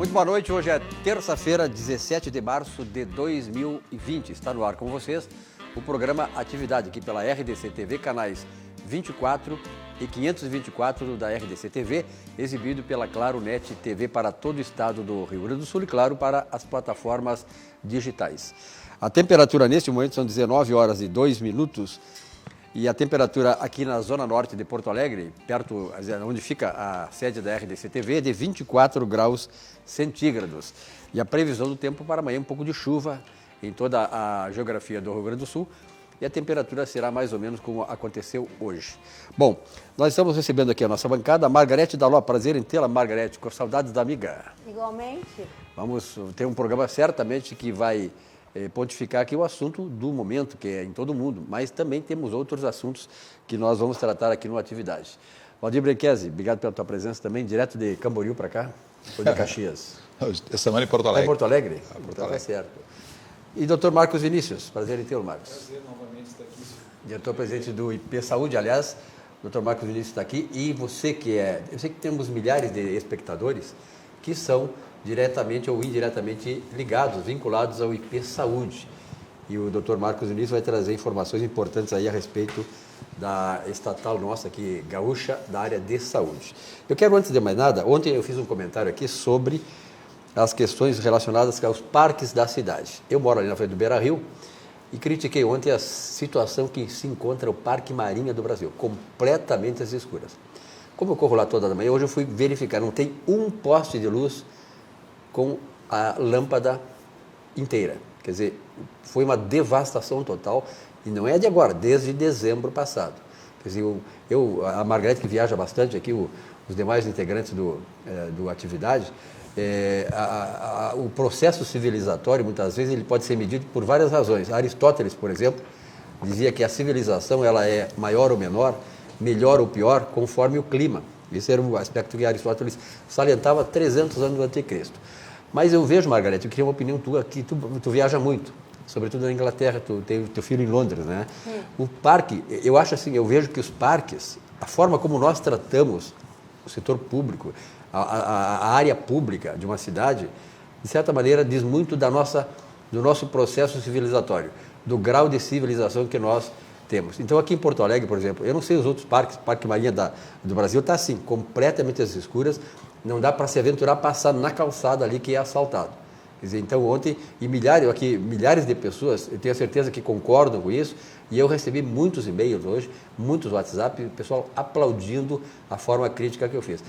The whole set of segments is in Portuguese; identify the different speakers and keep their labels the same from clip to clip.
Speaker 1: Muito boa noite, hoje é terça-feira, 17 de março de 2020. Está no ar com vocês o programa Atividade, aqui pela RDC TV, canais 24 e 524 da RDC TV, exibido pela Claro Net TV para todo o estado do Rio Grande do Sul e, claro, para as plataformas digitais. A temperatura neste momento são 19 horas e 2 minutos. E a temperatura aqui na zona norte de Porto Alegre, perto onde fica a sede da RDC TV, é de 24 graus centígrados. E a previsão do tempo para amanhã, um pouco de chuva em toda a geografia do Rio Grande do Sul. E a temperatura será mais ou menos como aconteceu hoje. Bom, nós estamos recebendo aqui a nossa bancada, a Margarete Daló. Prazer em tê-la, Margarete, com saudades da amiga.
Speaker 2: Igualmente.
Speaker 1: Vamos ter um programa certamente que vai pontificar aqui o assunto do momento, que é em todo mundo, mas também temos outros assuntos que nós vamos tratar aqui no Atividade. Valdir Brenquese, obrigado pela tua presença também, direto de Camboriú para cá, ou de Caxias?
Speaker 3: Esta semana em Porto Alegre.
Speaker 1: Em Porto Alegre?
Speaker 3: Porto
Speaker 1: Então
Speaker 3: Alegre.
Speaker 1: é certo. E doutor Marcos Vinícius, prazer em tê-lo, Marcos.
Speaker 4: Prazer novamente estar aqui.
Speaker 1: Diretor-presidente do IP Saúde, aliás, doutor Marcos Vinícius está aqui, e você eu sei que temos milhares de espectadores que são diretamente ou indiretamente ligados, vinculados ao IP Saúde. E o Dr. Marcos Vinícius vai trazer informações importantes aí a respeito da estatal nossa aqui, gaúcha, da área de saúde. Eu quero, antes de mais nada, ontem eu fiz um comentário aqui sobre as questões relacionadas aos parques da cidade. Eu moro ali na frente do Beira-Rio e critiquei ontem a situação que se encontra o Parque Marinha do Brasil, completamente às escuras. Como eu corro lá toda manhã, hoje eu fui verificar, não tem um poste de luz com a lâmpada inteira. Quer dizer, foi uma devastação total, e não é de agora, desde dezembro passado. Quer dizer, a Margarete, que viaja bastante aqui, os demais integrantes do Atividade, o processo civilizatório, muitas vezes, ele pode ser medido por várias razões. Aristóteles, por exemplo, dizia que a civilização ela é maior ou menor, melhor ou pior, conforme o clima. Esse era um aspecto que Aristóteles salientava 300 anos antes de Cristo. Mas eu vejo, Margarete, eu queria uma opinião tua, que tu viaja muito, sobretudo na Inglaterra, tu tem teu filho em Londres, né? O parque, eu acho assim, eu vejo que os parques, a forma como nós tratamos o setor público, a área pública de uma cidade, de certa maneira, diz muito do nosso processo civilizatório, do grau de civilização que nós temos. Então, aqui em Porto Alegre, por exemplo, eu não sei os outros parques, o Parque Marinha do Brasil está assim, completamente às escuras, não dá para se aventurar passar na calçada ali que é asfaltado. Quer dizer, então ontem, milhares de pessoas, eu tenho a certeza que concordam com isso, e eu recebi muitos e-mails hoje, muitos WhatsApp, o pessoal aplaudindo a forma crítica que eu fiz.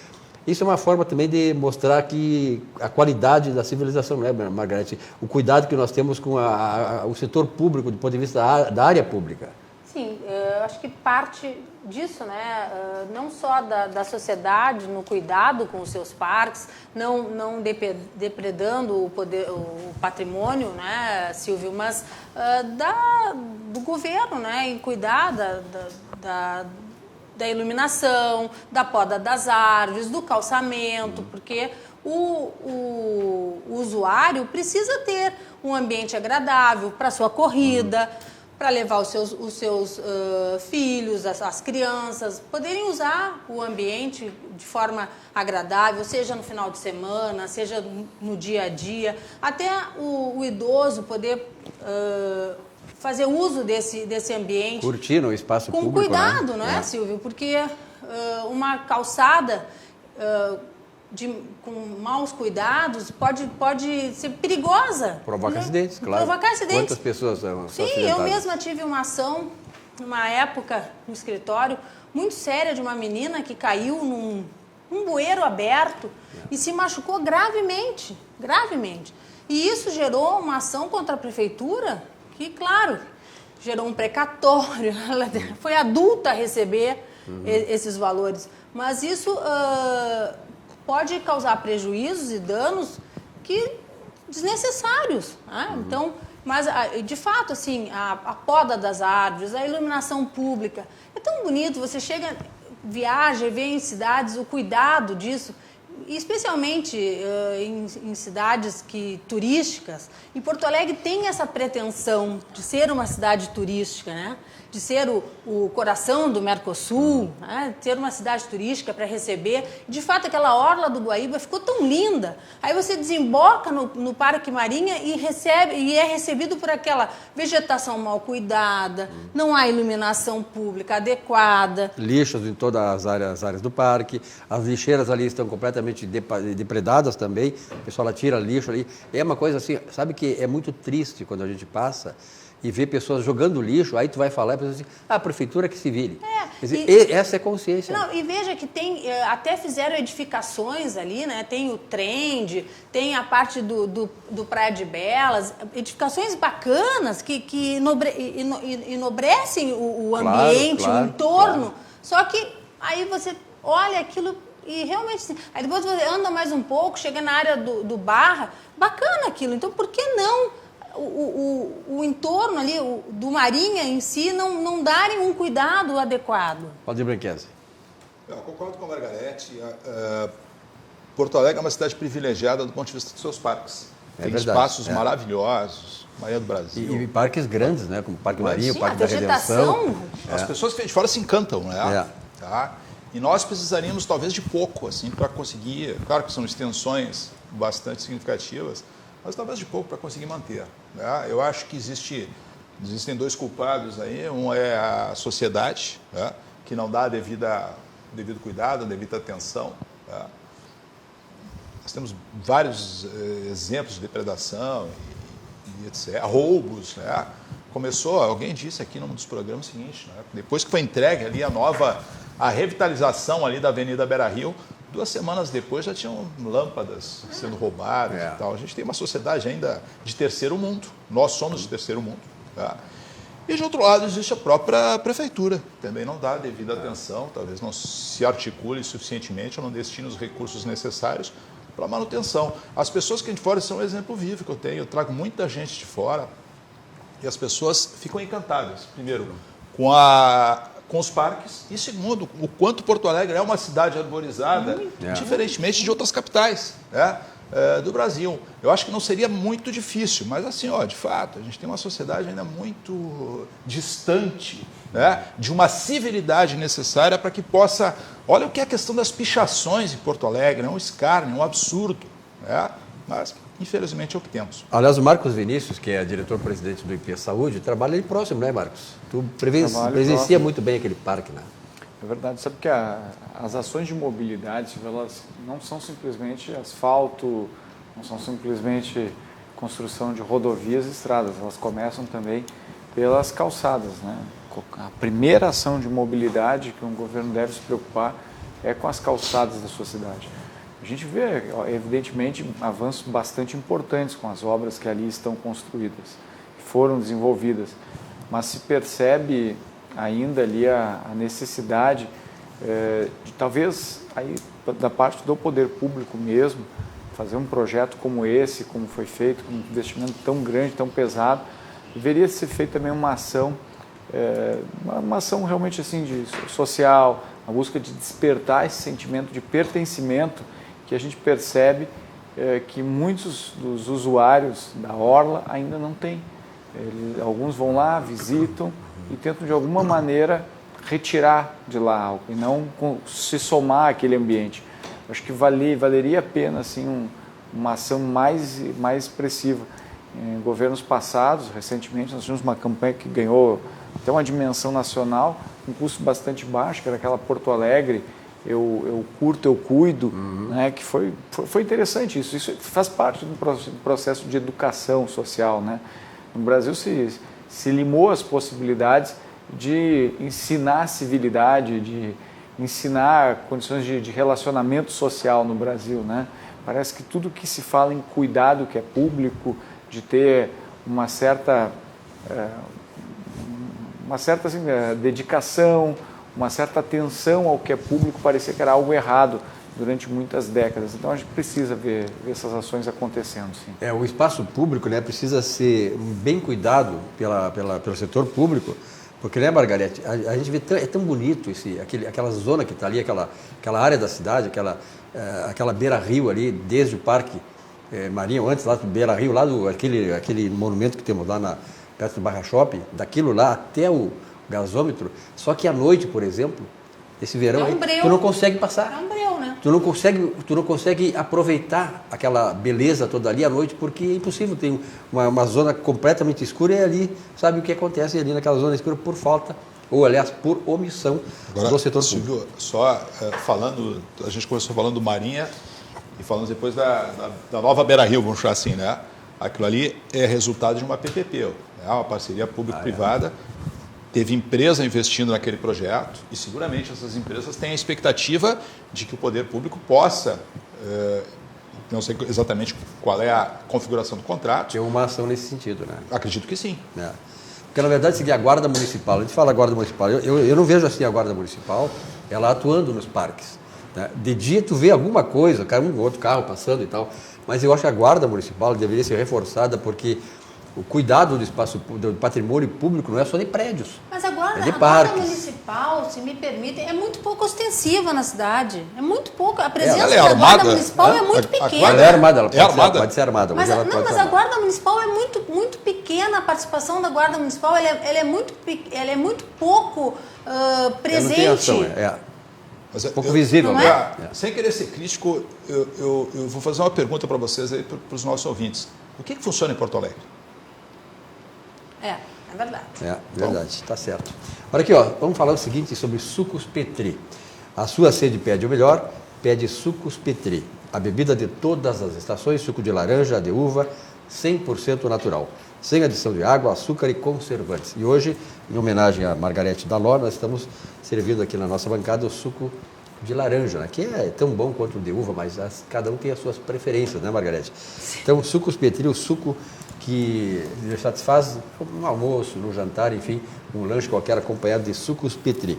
Speaker 1: Isso é uma forma também de mostrar que a qualidade da civilização, né, Margarete? O cuidado que nós temos com o setor público, do ponto de vista da área pública.
Speaker 2: Sim, eu acho que parte disso, né, não só da sociedade no cuidado com os seus parques, não depredando o patrimônio, né, Silvio, mas do governo, né, em cuidar da iluminação, da poda das árvores, do calçamento, porque o usuário precisa ter um ambiente agradável para a sua corrida, para levar os seus filhos, as crianças, poderem usar o ambiente de forma agradável, seja no final de semana, seja no dia a dia, até o idoso poder fazer uso desse ambiente.
Speaker 1: Curtir no espaço público,
Speaker 2: com cuidado,
Speaker 1: né?
Speaker 2: Não é, Silvio? Porque uma calçada com maus cuidados pode ser perigosa.
Speaker 1: Provoca acidentes, claro.
Speaker 2: Provocar acidentes.
Speaker 1: Quantas pessoas são acidentadas?
Speaker 2: Sim, eu mesma tive uma ação, numa época, no escritório, muito séria de uma menina que caiu num bueiro aberto e se machucou gravemente. E isso gerou uma ação contra a prefeitura que, claro, gerou um precatório. Ela foi adulta a receber esses valores. Mas isso pode causar prejuízos e danos desnecessários. Né? Então, mas, de fato, assim, a poda das árvores, a iluminação pública, é tão bonito. Você viaja e vê em cidades o cuidado disso. especialmente em cidades turísticas, e Porto Alegre tem essa pretensão de ser uma cidade turística, né? De ser o coração do Mercosul, né? Ter uma cidade turística para receber. De fato, aquela orla do Guaíba ficou tão linda. Aí você desemboca no Parque Marinha e é recebido por aquela vegetação mal cuidada, não há iluminação pública adequada.
Speaker 1: Lixos em todas as áreas do parque, as lixeiras ali estão completamente depredadas também, o pessoal atira lixo ali. É uma coisa assim, sabe que é muito triste quando a gente passa e vê pessoas jogando lixo, aí tu vai falar e a pessoa assim, a prefeitura que se vire. Quer dizer, essa é a consciência.
Speaker 2: Não, e veja que tem, até fizeram edificações ali, né? Tem o Trend, tem a parte do Praia de Belas, edificações bacanas que enobrecem o ambiente, o entorno. Claro. Só que aí você olha aquilo e realmente... Aí depois você anda mais um pouco, chega na área do Barra, bacana aquilo. Então, por que não... O entorno ali, do Marinha em si, não darem um cuidado adequado?
Speaker 1: Valdir Branchese.
Speaker 3: Eu concordo com a Margarete. Porto Alegre é uma cidade privilegiada do ponto de vista dos seus parques. Tem espaços maravilhosos, Maria do Brasil.
Speaker 1: E parques grandes, né? Como o Parque Marinha, o Parque da Redenção.
Speaker 3: As pessoas que vêm de fora se encantam, né? Tá? E nós precisaríamos talvez de pouco, assim, para conseguir. Claro que são extensões bastante significativas, mas talvez de pouco para conseguir manter. Né? Eu acho que existem dois culpados aí. Um é a sociedade, né? Que não dá devido cuidado, devida atenção. Né? Nós temos vários exemplos de depredação e etc. Roubos. Né? Alguém disse aqui num dos programas o seguinte, né? Depois que foi entregue ali a revitalização ali da Avenida Beira-Rio, 2 semanas depois já tinham lâmpadas sendo roubadas e tal. A gente tem uma sociedade ainda de terceiro mundo. Nós somos de terceiro mundo. Tá? E, de outro lado, existe a própria prefeitura. Também não dá devida atenção, talvez não se articule suficientemente ou não destine os recursos necessários para a manutenção. As pessoas que vêm de fora são um exemplo vivo que eu tenho. Eu trago muita gente de fora e as pessoas ficam encantadas, primeiro, com os parques e, segundo, o quanto Porto Alegre é uma cidade arborizada, diferentemente de outras capitais, né, do Brasil. Eu acho que não seria muito difícil, mas assim, de fato, a gente tem uma sociedade ainda muito distante, né, de uma civilidade necessária para que possa... Olha o que é a questão das pichações em Porto Alegre, é um escárnio, é um absurdo, né, mas... Infelizmente é o que temos.
Speaker 1: Aliás, o Marcos Vinícius, que é diretor-presidente do IP Saúde, trabalha ali próximo, né, Marcos? Tu presencia muito bem aquele parque, né?
Speaker 4: É verdade. Sabe que as ações de mobilidade, elas não são simplesmente asfalto, não são simplesmente construção de rodovias e estradas, elas começam também pelas calçadas, né? A primeira ação de mobilidade que um governo deve se preocupar é com as calçadas da sua cidade. A gente vê, evidentemente, avanços bastante importantes com as obras que ali estão construídas, que foram desenvolvidas, mas se percebe ainda ali a necessidade de talvez aí, da parte do poder público mesmo, fazer um projeto como esse, como foi feito, com um investimento tão grande, tão pesado, deveria ser feita também uma ação realmente assim social, a busca de despertar esse sentimento de pertencimento que a gente percebe que muitos dos usuários da orla ainda não têm. Alguns vão lá, visitam e tentam de alguma maneira retirar de lá algo e não se somar àquele ambiente. Acho que valeria a pena assim, uma ação mais expressiva. Em governos passados, recentemente, nós tivemos uma campanha que ganhou até uma dimensão nacional, um custo bastante baixo, que era aquela Porto Alegre, eu curto, eu cuido, né, que foi interessante isso. Isso faz parte do processo de educação social, né? No Brasil se limou as possibilidades de ensinar civilidade, de ensinar condições de relacionamento social no Brasil, né? Parece que tudo que se fala em cuidado que é público, de ter uma certa assim, dedicação, uma certa atenção ao que é público, parecia que era algo errado durante muitas décadas. Então a gente precisa ver essas ações acontecendo, sim.
Speaker 1: O espaço público, né, precisa ser bem cuidado pelo setor público, Porque, né, Margarete, a gente vê, é tão bonito aquela zona que está ali, aquela área da cidade, aquela beira-rio ali, desde o Parque Marinho, antes lá do beira-rio, lá aquele monumento que temos lá perto do Barra Shopping, daquilo lá até o gasômetro, só que à noite, por exemplo, esse verão aí, tu não consegue passar.
Speaker 2: É um breu, né?
Speaker 1: Tu não consegue aproveitar aquela beleza toda ali à noite, porque é impossível. Tem uma zona completamente escura e ali sabe o que acontece ali naquela zona escura por falta, ou aliás, por omissão do setor público.
Speaker 3: Silvio, só falando, a gente começou falando do Marinha e falamos depois da nova Beira-Rio, vamos chamar assim, né? Aquilo ali é resultado de uma PPP, uma parceria público-privada. Teve empresa investindo naquele projeto e seguramente essas empresas têm a expectativa de que o poder público possa, não sei exatamente qual é a configuração do contrato.
Speaker 1: Tem uma ação nesse sentido, né?
Speaker 3: Acredito que sim.
Speaker 1: Porque, na verdade, a Guarda Municipal, a gente fala Guarda Municipal, eu não vejo assim a Guarda Municipal, ela atuando nos parques. Né? De dia tu vê alguma coisa, cai um outro carro passando e tal, mas eu acho que a Guarda Municipal deveria ser reforçada porque o cuidado do espaço, do patrimônio público não é só de prédios.
Speaker 2: Mas a Guarda Municipal, se me permitem, é muito pouco ostensiva na cidade. É muito pouco. A presença da Guarda Municipal é muito pequena.
Speaker 1: Ela é armada, pode ser armada.
Speaker 2: Mas a Guarda Municipal é muito pequena. A participação da Guarda Municipal ela é muito pouco presente.
Speaker 1: Não tem ação,
Speaker 3: Mas
Speaker 1: pouco visível.
Speaker 3: Sem querer ser crítico, eu vou fazer uma pergunta para vocês aí, para os nossos ouvintes. O que funciona em Porto Alegre?
Speaker 2: É verdade.
Speaker 1: Verdade, está certo. Olha aqui, vamos falar o seguinte sobre Sucos Petri. A sua sede pede o melhor, pede Sucos Petri. A bebida de todas as estações, suco de laranja, de uva, 100% natural. Sem adição de água, açúcar e conservantes. E hoje, em homenagem a Margarete Daló, nós estamos servindo aqui na nossa bancada o suco de laranja, né? Que é tão bom quanto o de uva, mas cada um tem as suas preferências, né, Margarete? Então, Sucos Petri, o suco que lhe satisfaz no almoço, no jantar, enfim, um lanche qualquer acompanhado de Sucos Petri.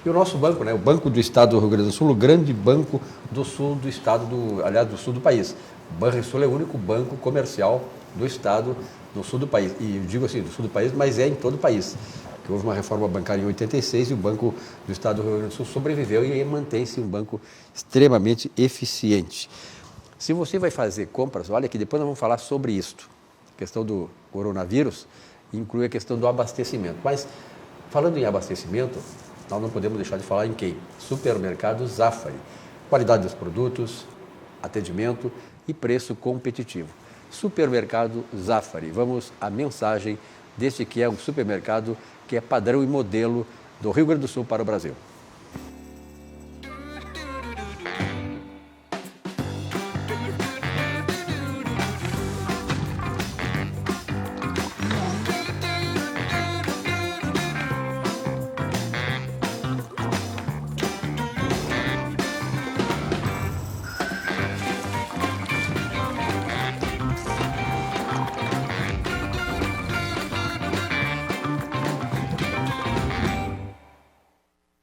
Speaker 1: E o nosso banco, né, o Banco do Estado do Rio Grande do Sul, o grande banco do sul do estado, do sul do país. O Banrisul é o único banco comercial do estado, do sul do país. E eu digo assim, do sul do país, mas é em todo o país. Que houve uma reforma bancária em 86 e o Banco do Estado do Rio Grande do Sul sobreviveu e mantém-se um banco extremamente eficiente. Se você vai fazer compras, olha que depois nós vamos falar sobre isto. A questão do coronavírus inclui a questão do abastecimento. Mas, falando em abastecimento, nós não podemos deixar de falar em quem? Supermercado Zafari. Qualidade dos produtos, atendimento e preço competitivo. Supermercado Zafari. Vamos à mensagem deste que é um supermercado que é padrão e modelo do Rio Grande do Sul para o Brasil.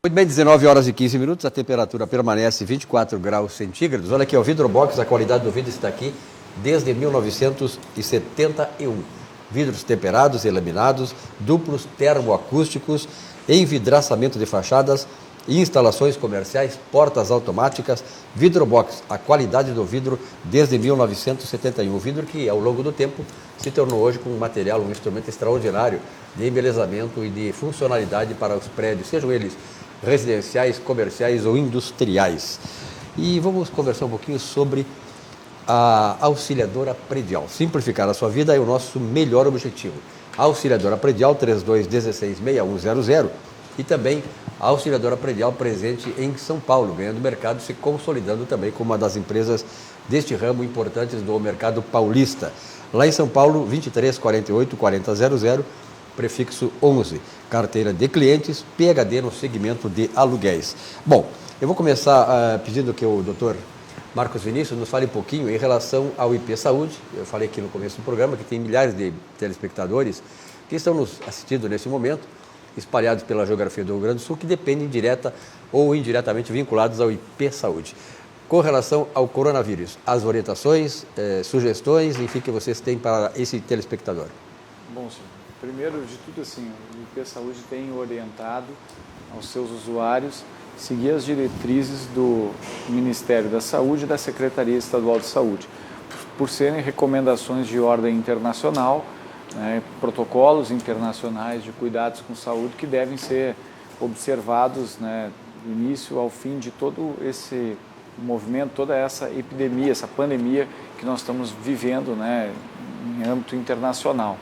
Speaker 1: Muito bem, 19 horas e 15 minutos, a temperatura permanece 24 graus centígrados. Olha aqui, o Vidrobox, a qualidade do vidro está aqui desde 1971. Vidros temperados e laminados, duplos termoacústicos, envidraçamento de fachadas, instalações comerciais, portas automáticas. Vidrobox, a qualidade do vidro desde 1971. O vidro que, ao longo do tempo, se tornou hoje com um material, um instrumento extraordinário de embelezamento e de funcionalidade para os prédios, sejam eles residenciais, comerciais ou industriais. E vamos conversar um pouquinho sobre a auxiliadora predial. Simplificar a sua vida é o nosso melhor objetivo. A auxiliadora predial 3216-6100 e também a auxiliadora predial presente em São Paulo, ganhando mercado, se consolidando também como uma das empresas deste ramo importantes do mercado paulista. Lá em São Paulo, 2348-4000, prefixo 11, carteira de clientes, PhD no segmento de aluguéis. Bom, eu vou começar pedindo que o doutor Marcos Vinícius nos fale um pouquinho em relação ao IP Saúde. Eu falei aqui no começo do programa que tem milhares de telespectadores que estão nos assistindo nesse momento, espalhados pela geografia do Rio Grande do Sul, que dependem direta ou indiretamente vinculados ao IP Saúde. Com relação ao coronavírus, as orientações, sugestões, enfim, que vocês têm para esse telespectador.
Speaker 4: Bom, senhor. Primeiro de tudo, assim, o IP Saúde tem orientado aos seus usuários seguir as diretrizes do Ministério da Saúde e da Secretaria Estadual de Saúde, por serem recomendações de ordem internacional, né, protocolos internacionais de cuidados com saúde que devem ser observados, né, do início ao fim de todo esse movimento, toda essa epidemia, essa pandemia que nós estamos vivendo, né, em âmbito internacional.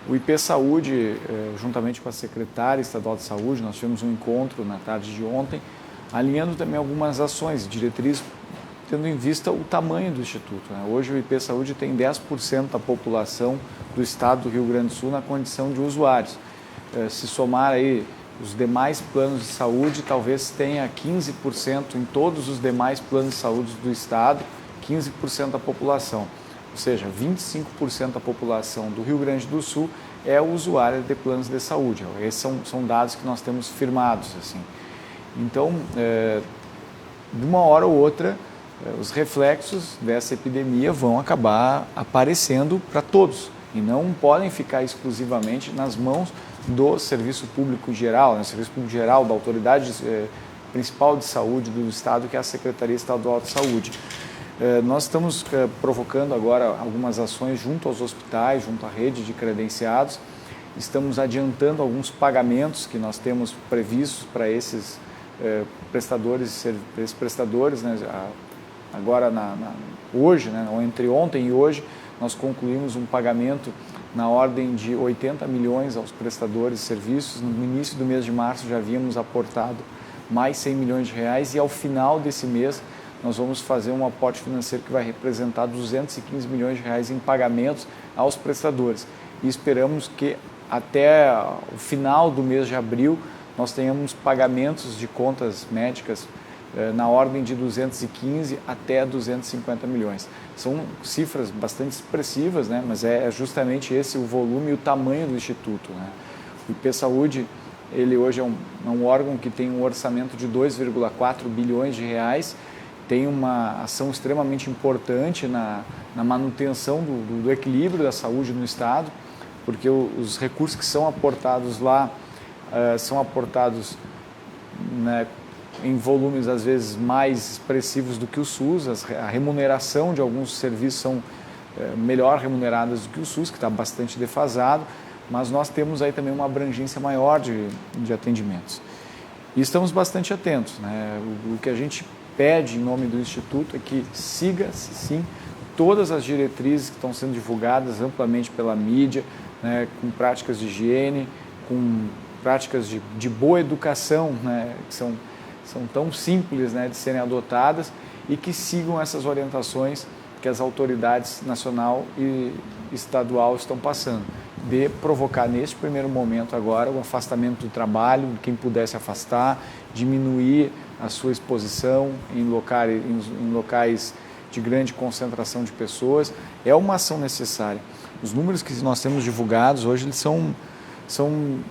Speaker 4: O IP Saúde, juntamente com a Secretária Estadual de Saúde, nós tivemos um encontro na tarde de ontem, alinhando também algumas ações, diretrizes, tendo em vista o tamanho do Instituto, né? Hoje o IP Saúde tem 10% da população do estado do Rio Grande do Sul na condição de usuários. Se somar aí os demais planos de saúde, talvez tenha 15% em todos os demais planos de saúde do estado, 15% da população. Ou seja, 25% da população do Rio Grande do Sul é usuária de planos de saúde. Esses são dados que nós temos firmados, assim. Então, de uma hora ou outra, os reflexos dessa epidemia vão acabar aparecendo para todos e não podem ficar exclusivamente nas mãos do Serviço Público Geral, né? Serviço Público Geral, da Autoridade Principal de Saúde do Estado, que é a Secretaria Estadual de Saúde. Nós estamos provocando agora algumas ações junto aos hospitais, junto à rede de credenciados. Estamos adiantando alguns pagamentos que nós temos previstos para esses prestadores, né? Agora, hoje, né? Entre ontem e hoje, nós concluímos um pagamento na ordem de 80 milhões aos prestadores de serviços. No início do mês de março já havíamos aportado mais 100 milhões de reais e ao final desse mês nós vamos fazer um aporte financeiro que vai representar 215 milhões de reais em pagamentos aos prestadores. E esperamos que até o final do mês de abril nós tenhamos pagamentos de contas médicas na ordem de 215 até 250 milhões. São cifras bastante expressivas, né? Mas é justamente esse o volume e o tamanho do Instituto, né? O IP Saúde, ele hoje é um órgão que tem um orçamento de 2,4 bilhões de reais, tem uma ação extremamente importante na manutenção do equilíbrio da saúde no Estado, porque os recursos que são aportados lá são aportados, né, em volumes às vezes mais expressivos do que o SUS. A remuneração de alguns serviços são melhor remuneradas do que o SUS, que está bastante defasado, mas nós temos aí também uma abrangência maior de atendimentos. E estamos bastante atentos, né? O que a gente pede em nome do Instituto é que siga-se, sim, todas as diretrizes que estão sendo divulgadas amplamente pela mídia, né, com práticas de higiene, com práticas de boa educação, né, que são tão simples, né, de serem adotadas, e que sigam essas orientações que as autoridades nacional e estadual estão passando, de provocar neste primeiro momento agora o afastamento do trabalho, quem puder se afastar, diminuir a sua exposição em locais de grande concentração de pessoas. É uma ação necessária. Os números que nós temos divulgados hoje, eles são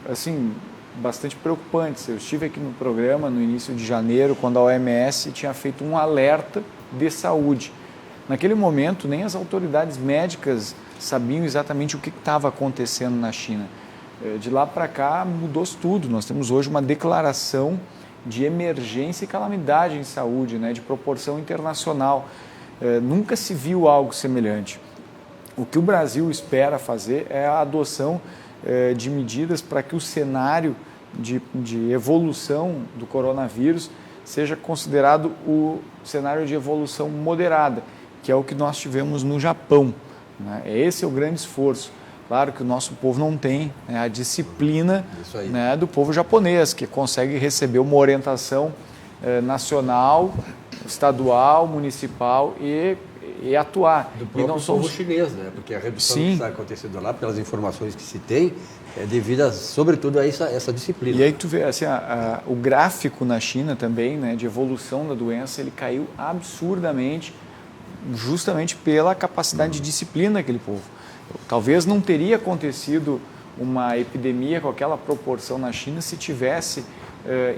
Speaker 4: assim, bastante preocupantes. Eu estive aqui no programa no início de janeiro, quando a OMS tinha feito um alerta de saúde. Naquele momento, nem as autoridades médicas sabiam exatamente o que estava acontecendo na China. De lá para cá, mudou-se tudo. Nós temos hoje uma declaração de emergência e calamidade em saúde, né, de proporção internacional. Nunca se viu algo semelhante. O que o Brasil espera fazer é a adoção de medidas para que o cenário de evolução do coronavírus seja considerado o cenário de evolução moderada, que é o que nós tivemos no Japão, né? Esse é o grande esforço. Claro que o nosso povo não tem, né, a disciplina, né, do povo japonês, que consegue receber uma orientação nacional, estadual, municipal e atuar.
Speaker 1: Do próprio povo chinês, né? Porque a redução que está acontecendo lá, pelas informações que se tem, é devido, sobretudo, a essa disciplina.
Speaker 4: E aí tu vê, assim, o gráfico na China também, né, de evolução da doença, ele caiu absurdamente, justamente pela capacidade de disciplina daquele povo. Talvez não teria acontecido uma epidemia com aquela proporção na China se tivesse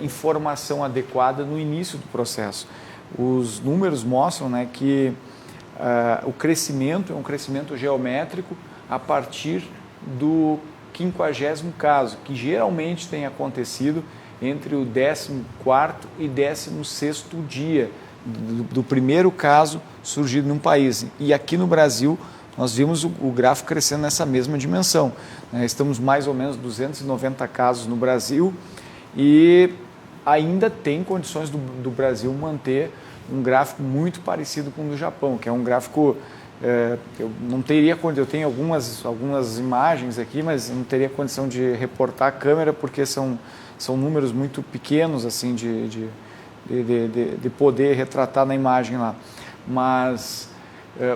Speaker 4: informação adequada no início do processo. Os números mostram, né, que o crescimento é um crescimento geométrico a partir do 50º caso, que geralmente tem acontecido entre o 14º e 16º dia do primeiro caso surgido num país. E aqui no Brasil, nós vimos o gráfico crescendo nessa mesma dimensão. Estamos mais ou menos 290 casos no Brasil e ainda tem condições do Brasil manter um gráfico muito parecido com o do Japão, que é um gráfico... eu não teria condição, eu tenho algumas imagens aqui, mas não teria condição de reportar a câmera porque são números muito pequenos assim de poder retratar na imagem lá. Mas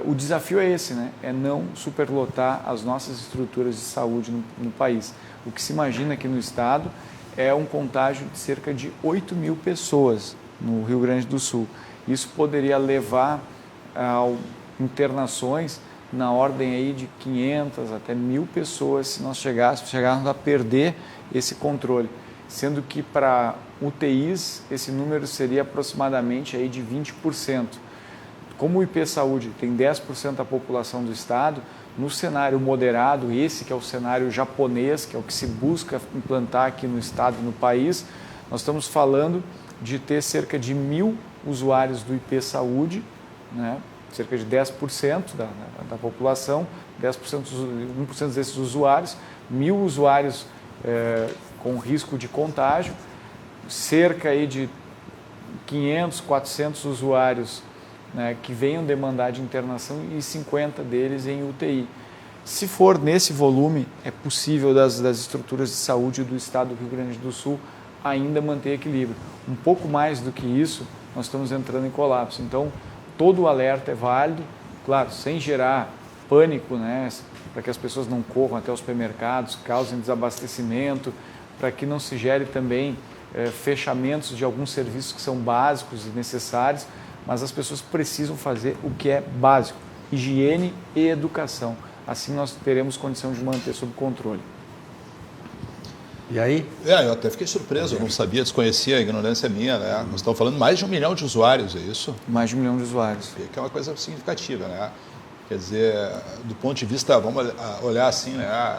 Speaker 4: o desafio é esse, né? É não superlotar as nossas estruturas de saúde no país. O que se imagina aqui no estado é um contágio de cerca de 8.000 pessoas no Rio Grande do Sul. Isso poderia levar a internações na ordem aí de 500 até 1.000 pessoas se nós chegarmos a perder esse controle. Sendo que para UTIs esse número seria aproximadamente aí de 20%. Como o IP Saúde tem 10% da população do estado, no cenário moderado, esse que é o cenário japonês, que é o que se busca implantar aqui no estado e no país, nós estamos falando de ter cerca de 1.000 usuários do IP Saúde, né? Cerca de 10% da população, 1% desses usuários, 1.000 usuários com risco de contágio, cerca aí de 500, 400 usuários, né, que venham demandar de internação e 50 deles em UTI. Se for nesse volume, é possível das estruturas de saúde do estado do Rio Grande do Sul ainda manter equilíbrio. Um pouco mais do que isso, nós estamos entrando em colapso. Então, todo o alerta é válido, claro, sem gerar pânico, né, para que as pessoas não corram até os supermercados, causem desabastecimento, para que não se gere também fechamentos de alguns serviços que são básicos e necessários, mas as pessoas precisam fazer o que é básico, higiene e educação. Assim nós teremos condição de manter sob controle.
Speaker 1: E aí?
Speaker 3: Eu até fiquei surpreso, eu não sabia, desconhecia, a ignorância minha, né? Nós estamos falando de mais de 1 milhão de usuários, é isso?
Speaker 4: Mais de 1 milhão de usuários.
Speaker 3: Que é uma coisa significativa, né? Quer dizer, do ponto de vista, vamos olhar assim, né?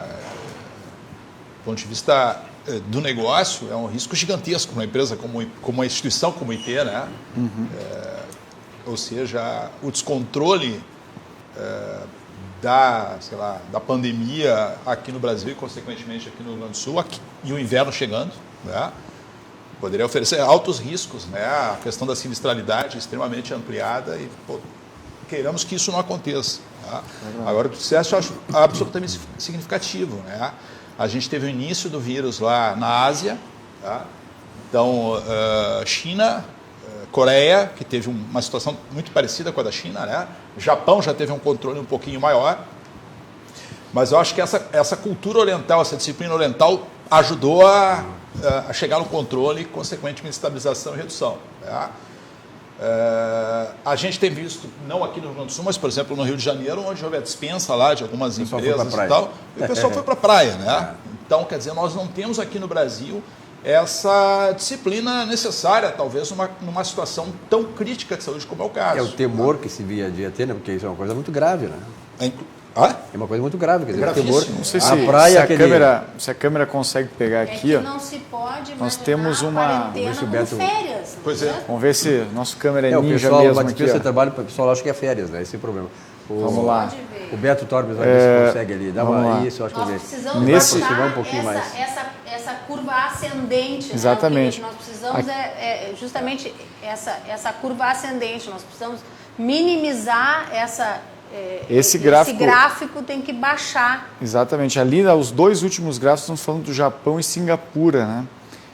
Speaker 3: Do ponto de vista do negócio, é um risco gigantesco para uma empresa como uma instituição como o IP, né? Uhum. Ou seja, o descontrole da pandemia aqui no Brasil e, consequentemente, aqui no Rio Grande do Sul, e o inverno chegando, né? Poderia oferecer altos riscos, né? A questão da sinistralidade extremamente ampliada e queiramos que isso não aconteça. Tá? Agora, o sucesso eu acho absolutamente significativo, né? A gente teve o início do vírus lá na Ásia, tá? Então, China, Coreia, que teve uma situação muito parecida com a da China, né? O Japão já teve um controle um pouquinho maior, mas eu acho que essa cultura oriental, essa disciplina oriental ajudou a chegar no controle e, consequentemente, estabilização e redução. Tá? A gente tem visto, não aqui no Rio Grande do Sul, mas, por exemplo, no Rio de Janeiro, onde houve a dispensa lá de algumas empresas e tal, e o pessoal foi para a praia, né? Então, quer dizer, nós não temos aqui no Brasil essa disciplina necessária, talvez, numa situação tão crítica de saúde como é o caso.
Speaker 1: É o temor que se via de ter, né? Porque isso é uma coisa muito grave, né?
Speaker 3: É
Speaker 1: uma coisa muito grave, quer dizer, o temor.
Speaker 4: Não sei se a câmera consegue pegar aqui.
Speaker 2: É que não se pode
Speaker 4: nós temos uma
Speaker 2: férias.
Speaker 3: Pois é.
Speaker 4: Vamos ver se nosso câmera é ninja
Speaker 1: pessoal,
Speaker 4: mesmo
Speaker 1: aqui. O pessoal acha que é férias, né? Esse é o problema.
Speaker 4: Vamos lá.
Speaker 1: O Beto Tormes vai ver se consegue ali. Dá isso, eu acho que
Speaker 2: nós precisamos
Speaker 1: aproximar um pouquinho mais.
Speaker 2: Essa curva ascendente.
Speaker 4: Exatamente.
Speaker 2: Né? O que nós precisamos justamente essa curva ascendente. Nós precisamos minimizar esse gráfico tem que baixar.
Speaker 4: Exatamente. Ali, os dois últimos gráficos, estamos falando do Japão e Singapura, né?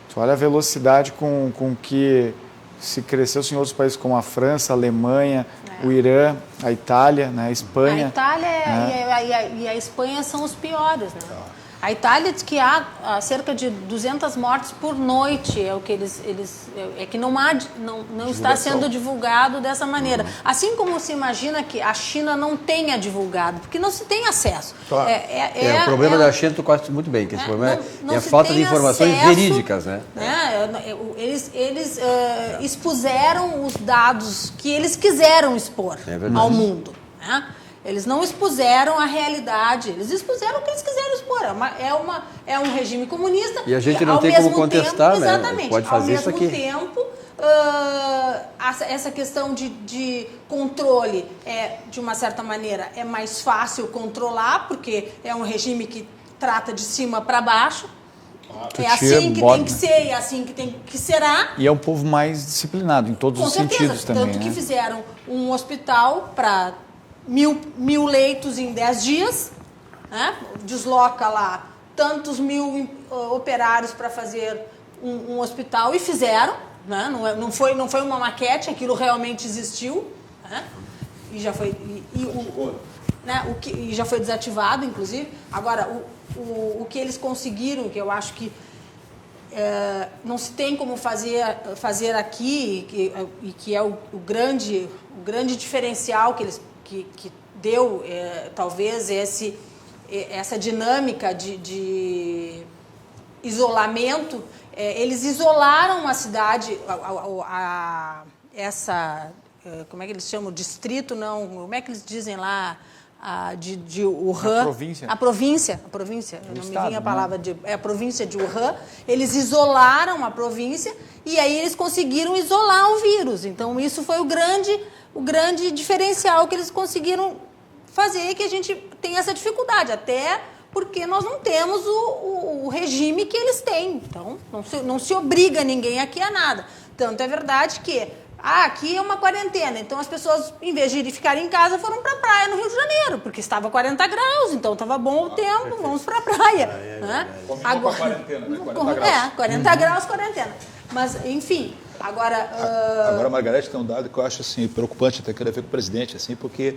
Speaker 4: Então, olha a velocidade com que se cresceu em outros países como a França, a Alemanha, o Irã, a Itália, né? A Espanha.
Speaker 2: A Itália e a Espanha são os piores, né? A Itália diz que há cerca de 200 mortes por noite, é o que que não está sendo divulgado dessa maneira. Assim como se imagina que a China não tenha divulgado, porque não se tem acesso.
Speaker 1: Claro. O problema da China, tu conhece muito bem, que esse problema é a falta de informações verídicas, né?
Speaker 2: Eles expuseram os dados que eles quiseram expor ao mundo, né? Eles não expuseram a realidade, eles expuseram o que eles quiseram expor. É um regime comunista.
Speaker 1: E a gente não tem como contestar, né?
Speaker 2: Exatamente.
Speaker 1: Pode fazer isso aqui.
Speaker 2: Ao mesmo tempo, essa questão de controle, de uma certa maneira, é mais fácil controlar, porque é um regime que trata de cima para baixo. É assim que tem que ser, é assim que tem que será.
Speaker 4: E é um povo mais disciplinado em todos os sentidos também.
Speaker 2: Tanto que fizeram um hospital para 1.000 leitos em 10 dias, né? Desloca lá tantos 1.000 operários para fazer um hospital e fizeram, né? Não foi uma maquete, aquilo realmente existiu, né? E já foi e já foi desativado, inclusive. Agora, o que eles conseguiram, que eu acho que não se tem como fazer aqui, e que é o grande diferencial que deu, talvez, essa dinâmica de isolamento, eles isolaram a cidade, como é que eles chamam? Distrito, não, como é que eles dizem lá? De Wuhan. A província, não me vinha a palavra, a província de Wuhan. Eles isolaram a província e aí eles conseguiram isolar o vírus. Então, isso foi o grande diferencial que eles conseguiram fazer, que a gente tem essa dificuldade, até porque nós não temos o regime que eles têm. Então, não se obriga ninguém aqui a nada. Tanto é verdade que aqui é uma quarentena, então as pessoas, em vez de ficarem em casa, foram para a praia no Rio de Janeiro, porque estava 40 graus, então estava bom o tempo, vamos para a praia. Né?
Speaker 3: Agora, quarentena, né? 40 graus.
Speaker 2: 40 graus, quarentena. Mas, enfim, agora...
Speaker 3: Agora, Margarete, tem um dado que eu acho assim, preocupante, até queria ver com o presidente, assim, porque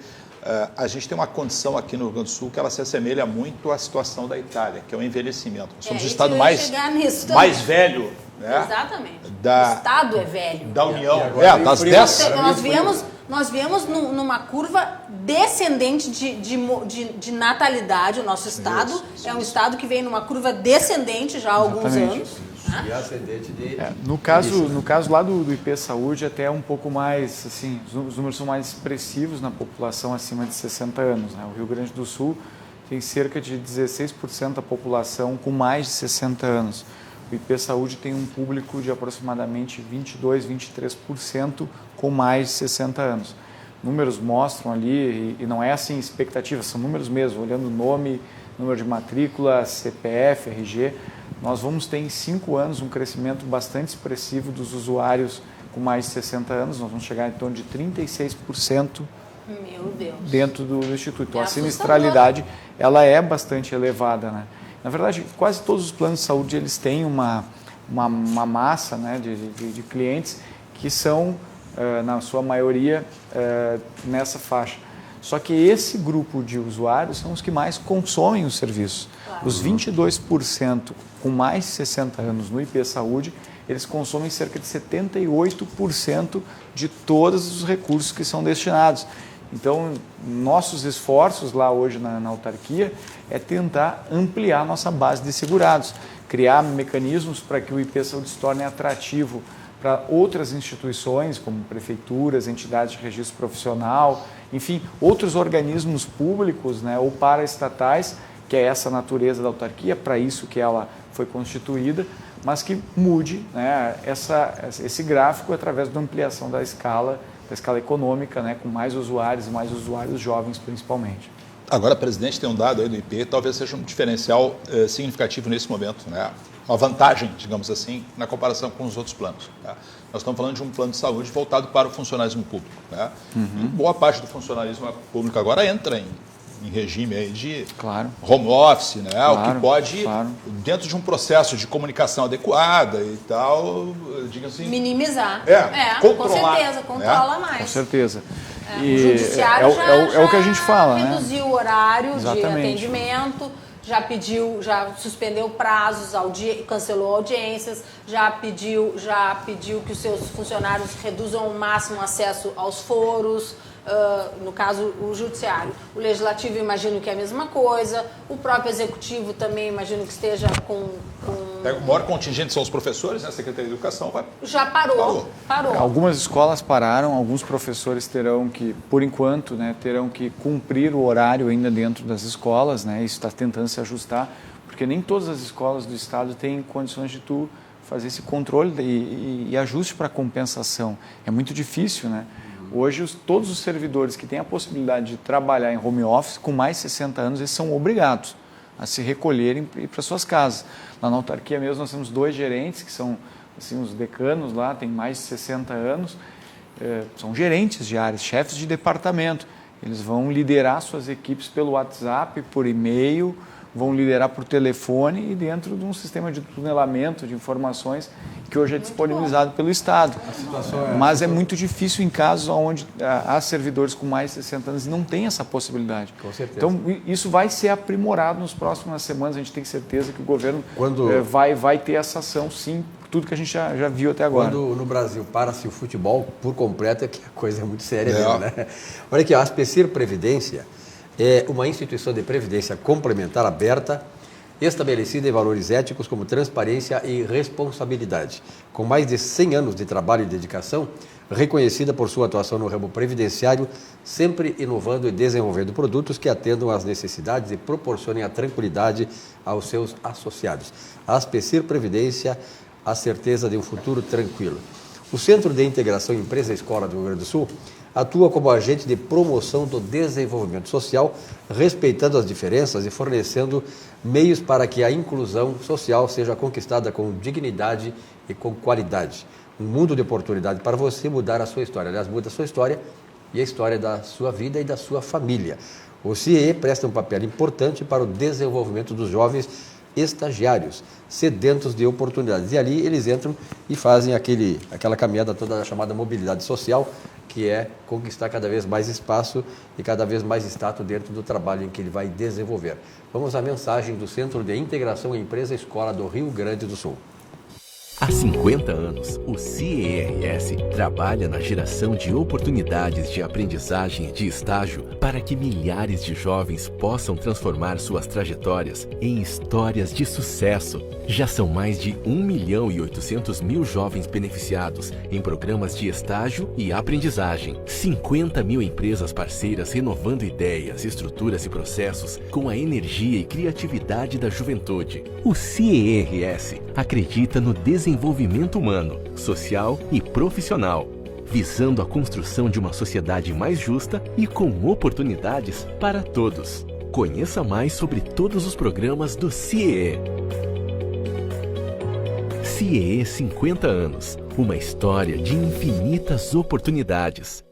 Speaker 3: a gente tem uma condição aqui no Rio Grande do Sul que ela se assemelha muito à situação da Itália, que é o envelhecimento. Nós somos o estado mais velho. Né?
Speaker 2: Exatamente. O Estado é velho.
Speaker 3: Da União.
Speaker 1: Das 10.
Speaker 2: Nós viemos numa curva descendente de natalidade. O nosso Estado é um Estado que vem numa curva descendente já há alguns anos.
Speaker 1: E ascendente de...
Speaker 4: No caso lá do IP Saúde, até é um pouco mais, assim, os números são mais expressivos na população acima de 60 anos. Né? O Rio Grande do Sul tem cerca de 16% da população com mais de 60 anos. O IP Saúde tem um público de aproximadamente 22%, 23% com mais de 60 anos. Números mostram ali, e não é assim expectativa, são números mesmo, olhando nome, número de matrícula, CPF, RG, nós vamos ter em 5 anos um crescimento bastante expressivo dos usuários com mais de 60 anos, nós vamos chegar em torno de 36% dentro do Instituto. Então, a sinistralidade ela é bastante elevada, né? Na verdade, quase todos os planos de saúde eles têm uma massa, né, de clientes que são, na sua maioria, nessa faixa. Só que esse grupo de usuários são os que mais consomem os serviços. Claro. Os 22% com mais de 60 anos no IP Saúde, eles consomem cerca de 78% de todos os recursos que são destinados. Então, nossos esforços lá hoje na autarquia é tentar ampliar nossa base de segurados, criar mecanismos para que o IP Saúde se torne atrativo para outras instituições, como prefeituras, entidades de registro profissional, enfim, outros organismos públicos, né, ou paraestatais, que é essa natureza da autarquia, para isso que ela foi constituída, mas que mude, né, esse gráfico através da ampliação da escala econômica, né, com mais usuários e mais usuários jovens principalmente. Agora, presidente, tem um dado aí do IP, talvez seja um diferencial significativo nesse momento, né? Uma vantagem, digamos assim, na comparação com os outros planos. Tá? Nós estamos falando de um plano de saúde voltado para o funcionalismo público. Né? E boa parte do funcionalismo público agora entra em regime aí de home office, né? O que pode, dentro de um processo de comunicação adequada e tal, digamos assim...
Speaker 2: minimizar.
Speaker 4: Controlar,
Speaker 2: com certeza, controla mais.
Speaker 4: Com certeza.
Speaker 2: O judiciário
Speaker 4: é o que a gente fala,
Speaker 2: reduziu o horário de atendimento, já suspendeu prazos, cancelou audiências, já pediu que os seus funcionários reduzam ao máximo o acesso aos foros, no caso o judiciário. O legislativo imagino que é a mesma coisa, o próprio executivo também imagino que esteja com...
Speaker 3: O maior contingente são os professores, né? A Secretaria de Educação
Speaker 2: já parou.
Speaker 4: Algumas escolas pararam, alguns professores terão que, por enquanto, né, terão que cumprir o horário ainda dentro das escolas, né? Isso está tentando se ajustar, porque nem todas as escolas do estado têm condições de tu fazer esse controle e ajuste para compensação. É muito difícil, né? Hoje, todos os servidores que têm a possibilidade de trabalhar em home office com mais de 60 anos, eles são obrigados a se recolherem e ir para suas casas. Lá na autarquia mesmo, nós temos 2 gerentes, que são assim, os decanos lá, têm mais de 60 anos, são gerentes de áreas, chefes de departamento. Eles vão liderar suas equipes pelo WhatsApp, por e-mail, vão liderar por telefone e dentro de um sistema de tunelamento de informações que hoje é disponibilizado pelo Estado. Mas é muito difícil em casos onde há servidores com mais de 60 anos e não tem essa possibilidade.
Speaker 1: Com certeza.
Speaker 4: Então, isso vai ser aprimorado nas próximas semanas. A gente tem certeza que o governo vai ter essa ação, sim, tudo que a gente já viu até agora.
Speaker 1: Quando no Brasil para-se o futebol por completo, é que a coisa é muito séria mesmo, né? Olha aqui, a Aspecir Previdência é uma instituição de previdência complementar aberta, estabelecida em valores éticos como transparência e responsabilidade. Com mais de 100 anos de trabalho e dedicação, reconhecida por sua atuação no ramo previdenciário, sempre inovando e desenvolvendo produtos que atendam às necessidades e proporcionem a tranquilidade aos seus associados. A Aspecir Previdência, a certeza de um futuro tranquilo. O Centro de Integração Empresa-Escola do Rio Grande do Sul atua como agente de promoção do desenvolvimento social, respeitando as diferenças e fornecendo meios para que a inclusão social seja conquistada com dignidade e com qualidade. Um mundo de oportunidade para você mudar a sua história. Aliás, muda a sua história e a história da sua vida e da sua família. O CIE presta um papel importante para o desenvolvimento dos jovens estagiários, sedentos de oportunidades. E ali eles entram e fazem aquela caminhada toda chamada mobilidade social, que é conquistar cada vez mais espaço e cada vez mais status dentro do trabalho em que ele vai desenvolver. Vamos à mensagem do Centro de Integração Empresa-Escola do Rio Grande do Sul.
Speaker 5: Há 50 anos, o CIERS trabalha na geração de oportunidades de aprendizagem e de estágio para que milhares de jovens possam transformar suas trajetórias em histórias de sucesso. Já são mais de 1.800.000 jovens beneficiados em programas de estágio e aprendizagem. 50 mil empresas parceiras renovando ideias, estruturas e processos com a energia e criatividade da juventude. O CIERS acredita no desenvolvimento humano, social e profissional, visando a construção de uma sociedade mais justa e com oportunidades para todos. Conheça mais sobre todos os programas do CIE. CIE 50 anos, uma história de infinitas oportunidades.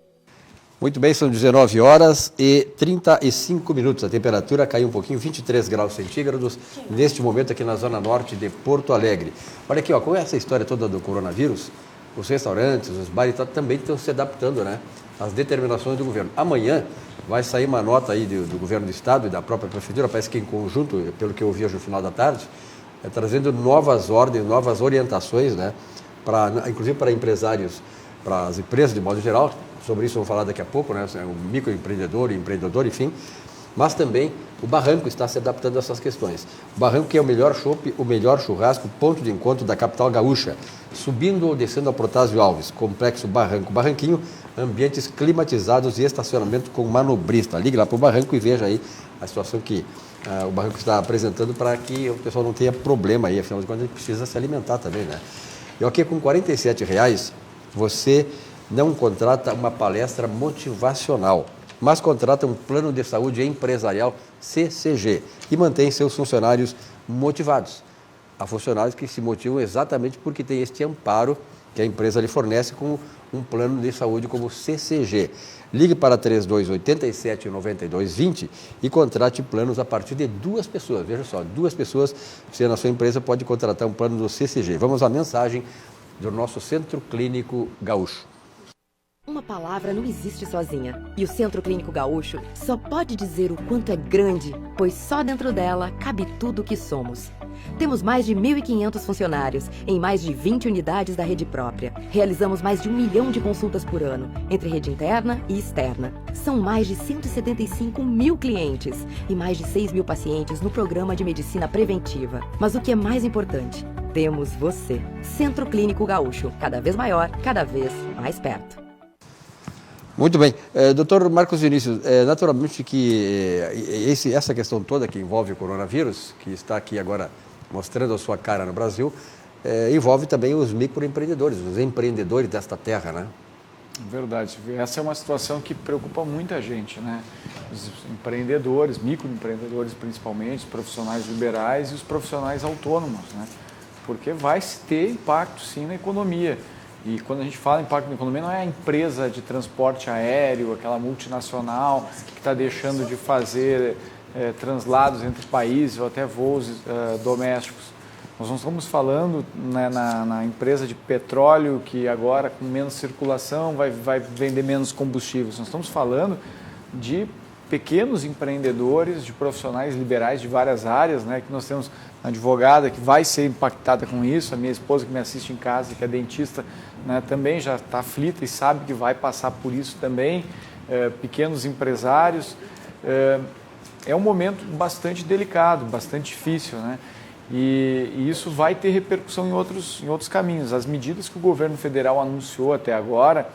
Speaker 1: Muito bem, são 19 horas e 35 minutos. A temperatura caiu um pouquinho, 23 graus centígrados, neste momento aqui na zona norte de Porto Alegre. Olha aqui, ó, com essa história toda do coronavírus, os restaurantes, os bares também estão se adaptando, né, às determinações do governo. Amanhã vai sair uma nota aí do governo do estado e da própria prefeitura, parece que em conjunto, pelo que eu vi hoje no final da tarde, trazendo novas ordens, novas orientações, né, inclusive para empresários, para as empresas de modo geral. Sobre isso vamos falar daqui a pouco, né? O microempreendedor, empreendedor, enfim. Mas também o Barranco está se adaptando a essas questões. O Barranco, que é o melhor chopp, o melhor churrasco, ponto de encontro da capital gaúcha. Subindo ou descendo a Protásio Alves, Complexo Barranco, Barranquinho, ambientes climatizados e estacionamento com manobrista. Ligue lá para o Barranco e veja aí a situação que o Barranco está apresentando para que o pessoal não tenha problema aí. Afinal de contas, ele precisa se alimentar também, né? E aqui com R$ 47,00, você não contrata uma palestra motivacional, mas contrata um plano de saúde empresarial CCG e mantém seus funcionários motivados. Há funcionários que se motivam exatamente porque tem este amparo que a empresa lhe fornece com um plano de saúde como CCG. Ligue para 3287-9220 e contrate planos a partir de 2 pessoas. Veja só, 2 pessoas, você na sua empresa pode contratar um plano do CCG. Vamos à mensagem do nosso Centro Clínico Gaúcho.
Speaker 6: Uma palavra não existe sozinha. E o Centro Clínico Gaúcho só pode dizer o quanto é grande, pois só dentro dela cabe tudo o que somos. Temos mais de 1.500 funcionários em mais de 20 unidades da rede própria. Realizamos mais de 1 milhão de consultas por ano, entre rede interna e externa. São mais de 175 mil clientes e mais de 6 mil pacientes no programa de medicina preventiva. Mas o que é mais importante? Temos você. Centro Clínico Gaúcho. Cada vez maior, cada vez mais perto.
Speaker 1: Muito bem. Doutor Marcos Vinícius, naturalmente que essa questão toda que envolve o coronavírus, que está aqui agora mostrando a sua cara no Brasil, envolve também os microempreendedores, os empreendedores desta terra, né?
Speaker 4: Verdade. Essa é uma situação que preocupa muita gente, né? Os empreendedores, microempreendedores principalmente, os profissionais liberais e os profissionais autônomos, né? Porque vai ter impacto sim na economia. E quando a gente fala em impacto na economia, não é a empresa de transporte aéreo, aquela multinacional que está deixando de fazer translados entre países ou até voos domésticos. Nós não estamos falando, né, na empresa de petróleo que agora com menos circulação vai vender menos combustíveis. Nós estamos falando de pequenos empreendedores, de profissionais liberais de várias áreas, né, que nós temos uma advogada que vai ser impactada com isso, a minha esposa que me assiste em casa, que é dentista, né, também já está aflita e sabe que vai passar por isso também, pequenos empresários. É um momento bastante delicado, bastante difícil, né? E isso vai ter repercussão em outros caminhos. As medidas que o governo federal anunciou até agora,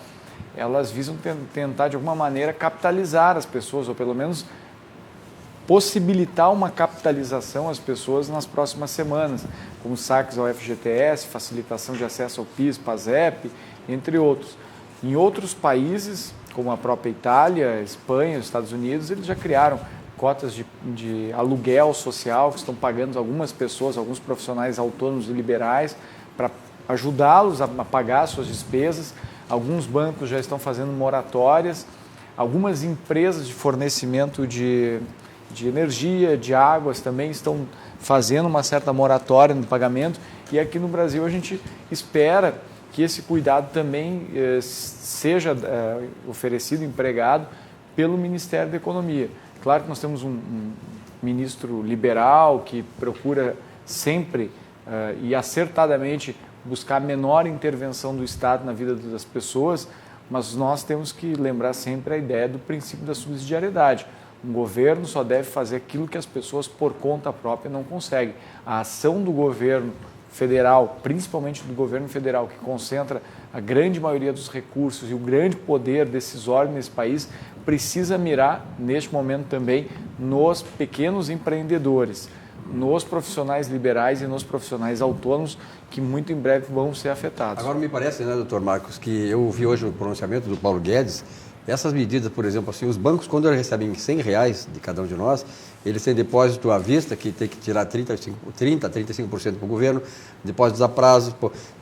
Speaker 4: elas visam tentar de alguma maneira capitalizar as pessoas, ou pelo menos possibilitar uma capitalização às pessoas nas próximas semanas, como saques ao FGTS, facilitação de acesso ao PIS, PASEP, entre outros. Em outros países, como a própria Itália, Espanha, Estados Unidos, eles já criaram cotas de aluguel social que estão pagando algumas pessoas, alguns profissionais autônomos e liberais, para ajudá-los a pagar suas despesas. Alguns bancos já estão fazendo moratórias, algumas empresas de fornecimento de energia, de águas também estão fazendo uma certa moratória no pagamento, e aqui no Brasil a gente espera que esse cuidado também seja oferecido, empregado pelo Ministério da Economia. Claro que nós temos um ministro liberal que procura sempre e acertadamente buscar a menor intervenção do Estado na vida das pessoas, mas nós temos que lembrar sempre a ideia do princípio da subsidiariedade. Um governo só deve fazer aquilo que as pessoas por conta própria não conseguem. A ação do governo federal, principalmente do governo federal, que concentra a grande maioria dos recursos e o grande poder decisório nesse país, precisa mirar, neste momento também, nos pequenos empreendedores, nos profissionais liberais e nos profissionais autônomos, que muito em breve vão ser afetados.
Speaker 1: Agora me parece, né, doutor Marcos, que eu vi hoje no pronunciamento do Paulo Guedes, essas medidas, por exemplo, assim, os bancos, quando eles recebem R$100 de cada um de nós, eles têm depósito à vista, que tem que tirar 30%, 35% para o governo, depósitos a prazo,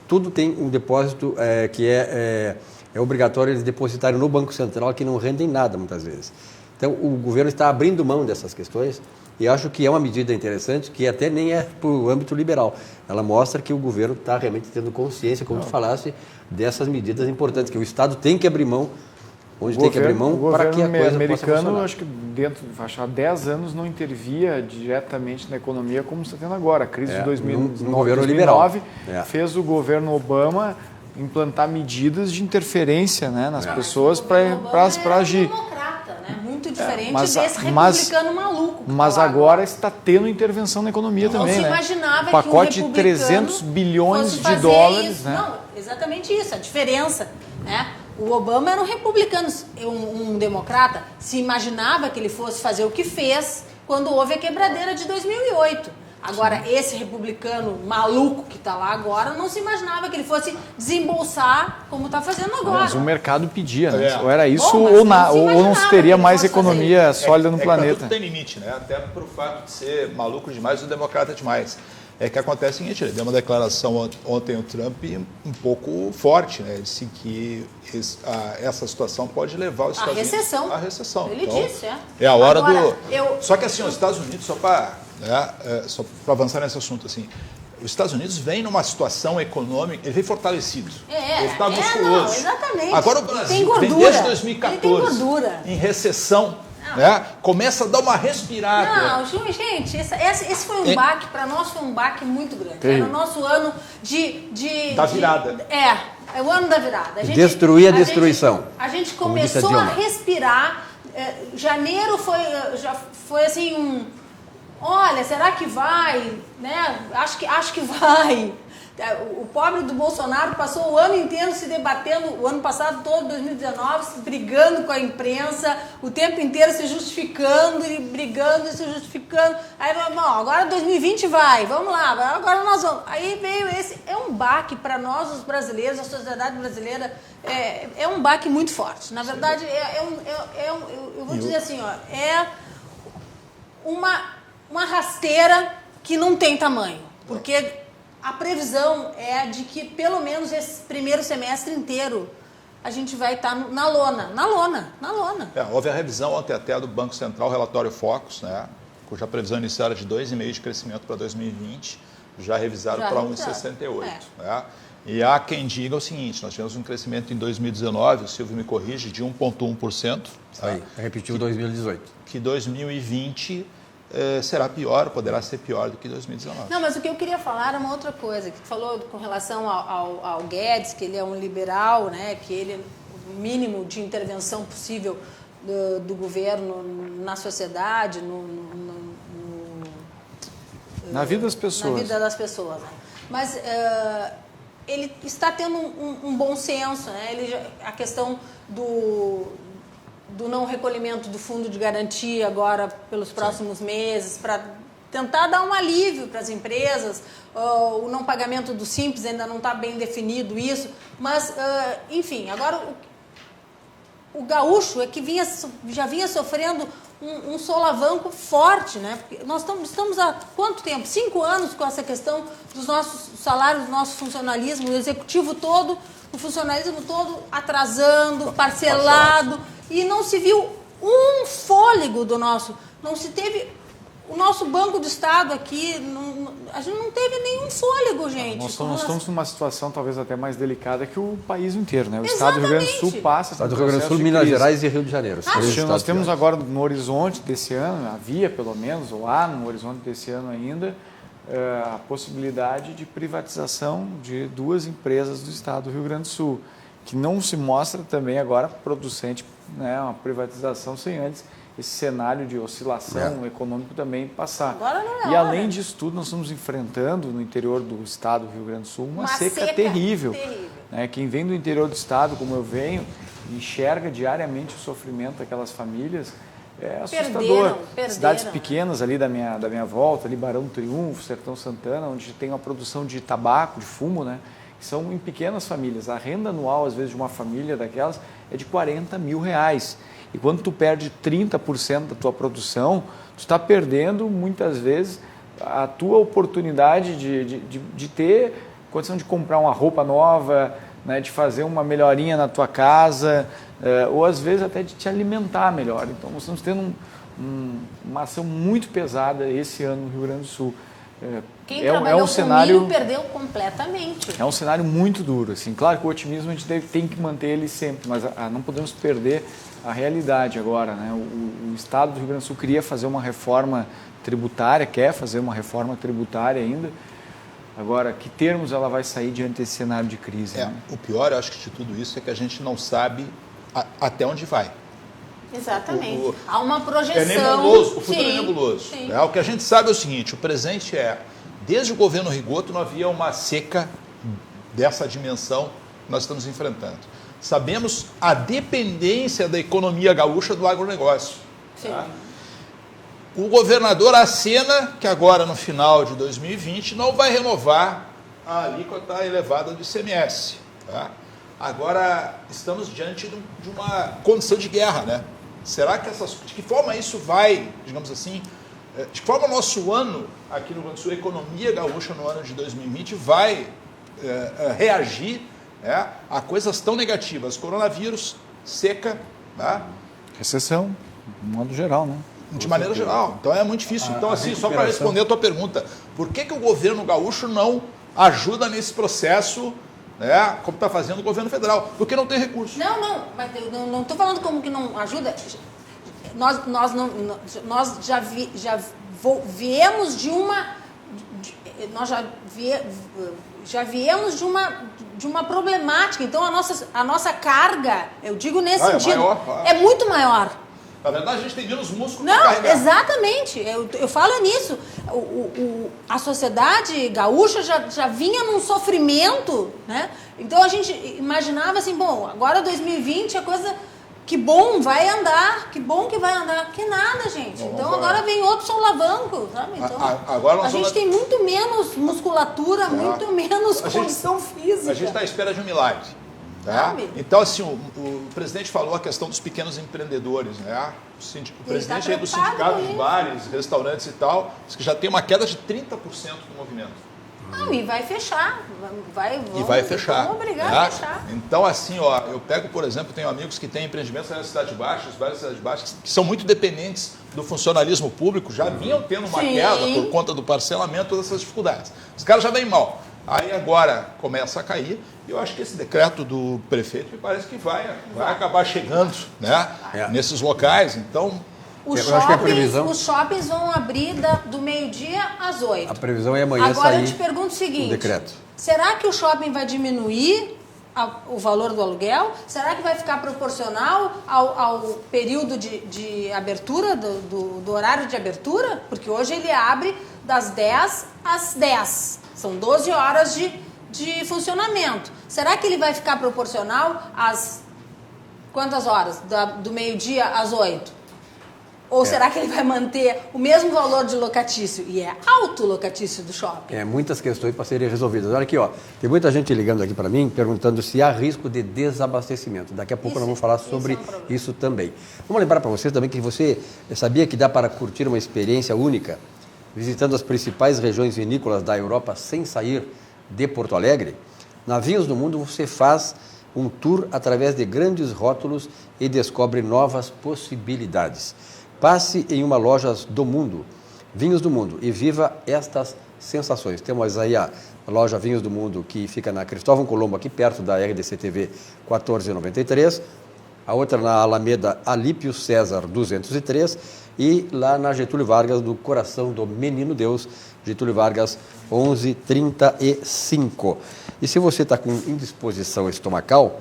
Speaker 1: tudo tem um depósito que é obrigatório eles depositarem no Banco Central, que não rendem nada muitas vezes. Então, o governo está abrindo mão dessas questões e acho que é uma medida interessante, que até nem é para o âmbito liberal. Ela mostra que o governo está realmente tendo consciência, como tu falasse, dessas medidas importantes, que o Estado tem que abrir mão, onde tem que abrir mão para que a coisa possa funcionar.
Speaker 4: Acho que há 10 anos não intervia diretamente na economia como está tendo agora. A crise de 2009 fez o governo Obama implantar medidas de interferência, né, nas pessoas para agir.
Speaker 2: Democrata, né? Muito diferente desse republicano maluco.
Speaker 4: Mas agora está tendo intervenção na economia também. Não se
Speaker 2: imaginava
Speaker 4: que pacote de 300 bilhões de dólares.
Speaker 2: Isso.
Speaker 4: Né?
Speaker 2: Não, exatamente isso, a diferença. Né? O Obama era um republicano, um democrata. Se imaginava que ele fosse fazer o que fez quando houve a quebradeira de 2008. Agora, esse republicano maluco que está lá agora, não se imaginava que ele fosse desembolsar como está fazendo agora.
Speaker 4: Mas o mercado pedia, né? Ou era isso ou não se teria mais economia sólida no planeta.
Speaker 3: Tudo tem limite, né? Até por fato de ser maluco demais ou democrata demais. É que acontece o seguinte, ele deu uma declaração ontem o Trump um pouco forte, né? Ele disse que essa situação pode levar os Estados Unidos à recessão.
Speaker 2: Ele disse,
Speaker 3: é a hora agora, Só que assim, os Estados Unidos, só para avançar nesse assunto, assim, os Estados Unidos vem numa situação econômica, ele vem fortalecido. Ele está
Speaker 2: não,
Speaker 3: musculoso.
Speaker 2: exatamente.
Speaker 3: Agora o Brasil vem desde 2014 em recessão. Né? Começa a dar uma respirada.
Speaker 2: Não, gente, esse foi um baque, para nós foi um baque muito grande. Era o nosso ano
Speaker 3: da virada.
Speaker 2: É o ano da virada.
Speaker 1: Destruir a destruição.
Speaker 2: A gente começou a respirar. Janeiro já foi assim olha, será que vai? Né? Acho que vai. O pobre do Bolsonaro passou o ano inteiro se debatendo, o ano passado todo, 2019, brigando com a imprensa, o tempo inteiro se justificando e brigando e se justificando. Aí, bom, agora 2020 vai, vamos lá, agora nós vamos. Aí veio é um baque para nós, os brasileiros, a sociedade brasileira, é um baque muito forte. Na verdade, eu vou dizer assim, é uma rasteira que não tem tamanho, porque a previsão é de que pelo menos esse primeiro semestre inteiro a gente vai estar na lona.
Speaker 3: Houve a revisão ontem até do Banco Central, o relatório Focus, né, cuja previsão inicial era de 2,5% de crescimento para 2020, já revisaram para 1,68%. Né? E há quem diga o seguinte, nós tivemos um crescimento em 2019, o Silvio me corrige, de 1,1%.
Speaker 1: Aí, repetiu 2018.
Speaker 3: Que 2020... será pior, poderá ser pior do que 2019.
Speaker 2: Não, mas o que eu queria falar era uma outra coisa, que tu falou com relação ao Guedes, que ele é um liberal, né, que ele é o mínimo de intervenção possível do governo na sociedade,
Speaker 4: na vida das pessoas.
Speaker 2: Na vida das pessoas, né? Mas ele está tendo um bom senso, né? A questão do não recolhimento do fundo de garantia agora pelos próximos meses, para tentar dar um alívio para as empresas, o não pagamento do Simples ainda não está bem definido isso, mas, enfim, agora o gaúcho é que já vinha sofrendo um solavanco forte, né? Porque nós estamos há quanto tempo? 5 anos com essa questão dos nossos salários, do nosso funcionalismo, o executivo todo, o funcionalismo todo atrasando, parcelado, e não se viu um fôlego não se teve, o nosso Banco do Estado aqui, a gente não teve nenhum fôlego, gente.
Speaker 4: Nós estamos numa situação talvez até mais delicada que o país inteiro, né? O Estado do Rio Grande do Sul passa...
Speaker 1: Estado do Rio Grande do Sul, Minas Gerais e Rio de Janeiro.
Speaker 4: Nós temos agora no horizonte desse ano, havia pelo menos, ou há no horizonte desse ano ainda, a possibilidade de privatização de 2 empresas do Estado do Rio Grande do Sul, que não se mostra também agora producente, né, uma privatização sem antes esse cenário de oscilação econômica também passar.
Speaker 2: Agora não é
Speaker 4: e além disso tudo, nós estamos enfrentando no interior do Estado do Rio Grande do Sul uma seca terrível. Né? Quem vem do interior do Estado, como eu venho, enxerga diariamente o sofrimento daquelas famílias. É assustador.
Speaker 2: Perderam,
Speaker 4: cidades pequenas ali da minha volta, ali Barão do Triunfo, Sertão Santana, onde tem uma produção de tabaco, de fumo, né? Que são em pequenas famílias. A renda anual, às vezes, de uma família daquelas é de R$40 mil. E quando tu perde 30% da tua produção, tu está perdendo, muitas vezes, a tua oportunidade de ter condição de comprar uma roupa nova, né, de fazer uma melhorinha na tua casa, ou às vezes até de te alimentar melhor. Então, nós estamos tendo uma ação muito pesada esse ano no Rio Grande do Sul.
Speaker 2: Quem trabalhou com milho perdeu completamente.
Speaker 4: É um cenário muito duro. Assim. Claro que o otimismo a gente tem que manter ele sempre, mas não podemos perder a realidade agora. Né? O Estado do Rio Grande do Sul queria fazer uma reforma tributária, quer fazer uma reforma tributária ainda. Agora, que termos ela vai sair diante desse cenário de crise? Né?
Speaker 3: O pior, eu acho que de tudo isso, é que a gente não sabe até onde vai.
Speaker 2: Exatamente. Há uma projeção.
Speaker 3: É nebuloso, o futuro é nebuloso. O que a gente sabe é o seguinte, o presente desde o governo Rigoto não havia uma seca dessa dimensão que nós estamos enfrentando. Sabemos a dependência da economia gaúcha do agronegócio. Tá? O governador acena que agora, no final de 2020, não vai renovar a alíquota elevada do ICMS. Tá? Agora, estamos diante de uma condição de guerra, né? Será que de que forma isso vai, digamos assim, de que forma o nosso ano aqui no Rio Grande do Sul, a economia gaúcha no ano de 2020 vai reagir a coisas tão negativas? Coronavírus, seca, tá?
Speaker 4: Recessão, de modo geral, né?
Speaker 3: De maneira geral. Então é muito difícil. Então, assim, só para responder a tua pergunta, por que o governo gaúcho não ajuda nesse processo, né, como está fazendo o governo federal? Porque não tem recurso.
Speaker 2: Não, mas eu não estou falando como que não ajuda. Nós já viemos de uma... Nós já viemos de uma problemática. Então, a nossa carga, eu digo nesse sentido,
Speaker 3: maior, claro.
Speaker 2: É muito maior.
Speaker 3: Na verdade, a gente tem menos músculo para carregar.
Speaker 2: Exatamente. Eu falo nisso. A sociedade gaúcha já vinha num sofrimento, né? Então, a gente imaginava assim, bom, agora 2020 a coisa... Que bom, vai andar, que bom que vai andar. Que nada, gente. Então agora vem outro solavanco, sabe? Então,
Speaker 3: agora
Speaker 2: a gente tem muito menos musculatura, muito menos condição física.
Speaker 3: A gente está à espera de um milagre. Tá? Então, assim, o presidente falou a questão dos pequenos empreendedores, né? O presidente aí do sindicato de bares, restaurantes e tal, diz que já tem uma queda de 30% do movimento.
Speaker 2: Não, e vai fechar.
Speaker 3: Vai fechar.
Speaker 2: Vamos obrigar a fechar.
Speaker 3: Então, assim, ó, eu pego, por exemplo, tenho amigos que têm empreendimentos na Cidade Baixa, várias cidades baixas, que são muito dependentes do funcionalismo público, já vinham tendo uma queda por conta do parcelamento, dessas dificuldades. Os caras já vêm mal. Aí agora começa a cair, e eu acho que esse decreto do prefeito me parece que vai acabar chegando, né, nesses locais. Então...
Speaker 2: Os shoppings vão abrir do meio-dia às 8.
Speaker 1: A previsão é amanhã
Speaker 2: Agora
Speaker 1: sair
Speaker 2: eu te pergunto o seguinte,
Speaker 1: decreto.
Speaker 2: Será que o shopping vai diminuir o valor do aluguel? Será que vai ficar proporcional ao período de abertura, do horário de abertura? Porque hoje ele abre das 10 às 10. São 12 horas de funcionamento. Será que ele vai ficar proporcional às quantas horas? Do meio-dia às 8? Ou será que ele vai manter o mesmo valor de locatício? E é alto o locatício do shopping.
Speaker 1: Muitas questões para serem resolvidas. Olha aqui, ó, tem muita gente ligando aqui para mim, perguntando se há risco de desabastecimento. Daqui a pouco nós vamos falar sobre isso também. Vamos lembrar para vocês também que você sabia que dá para curtir uma experiência única, visitando as principais regiões vinícolas da Europa sem sair de Porto Alegre? Na Vinhos do Mundo você faz um tour através de grandes rótulos e descobre novas possibilidades. Passe em uma loja do mundo, Vinhos do Mundo, e viva estas sensações. Temos aí a loja Vinhos do Mundo, que fica na Cristóvão Colombo, aqui perto da RDC-TV 1493, a outra na Alameda Alípio César 203, e lá na Getúlio Vargas, do Coração do Menino Deus, Getúlio Vargas 1135. E se você está com indisposição estomacal,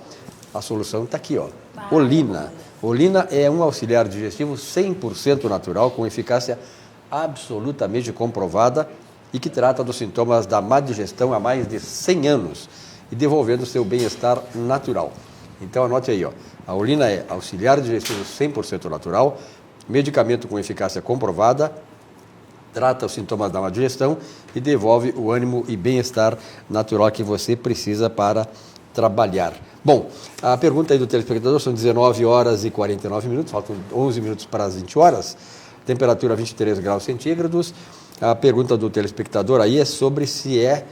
Speaker 1: a solução está aqui, ó. Olina. Olina é um auxiliar digestivo 100% natural, com eficácia absolutamente comprovada e que trata dos sintomas da má digestão há mais de 100 anos e devolvendo seu bem-estar natural. Então anote aí, ó. A Olina é auxiliar digestivo 100% natural, medicamento com eficácia comprovada, trata os sintomas da má digestão e devolve o ânimo e bem-estar natural que você precisa para trabalhar. Bom, a pergunta aí do telespectador, são 19 horas e 49 minutos, faltam 11 minutos para as 20 horas, temperatura 23 graus centígrados. A pergunta do telespectador aí é sobre se é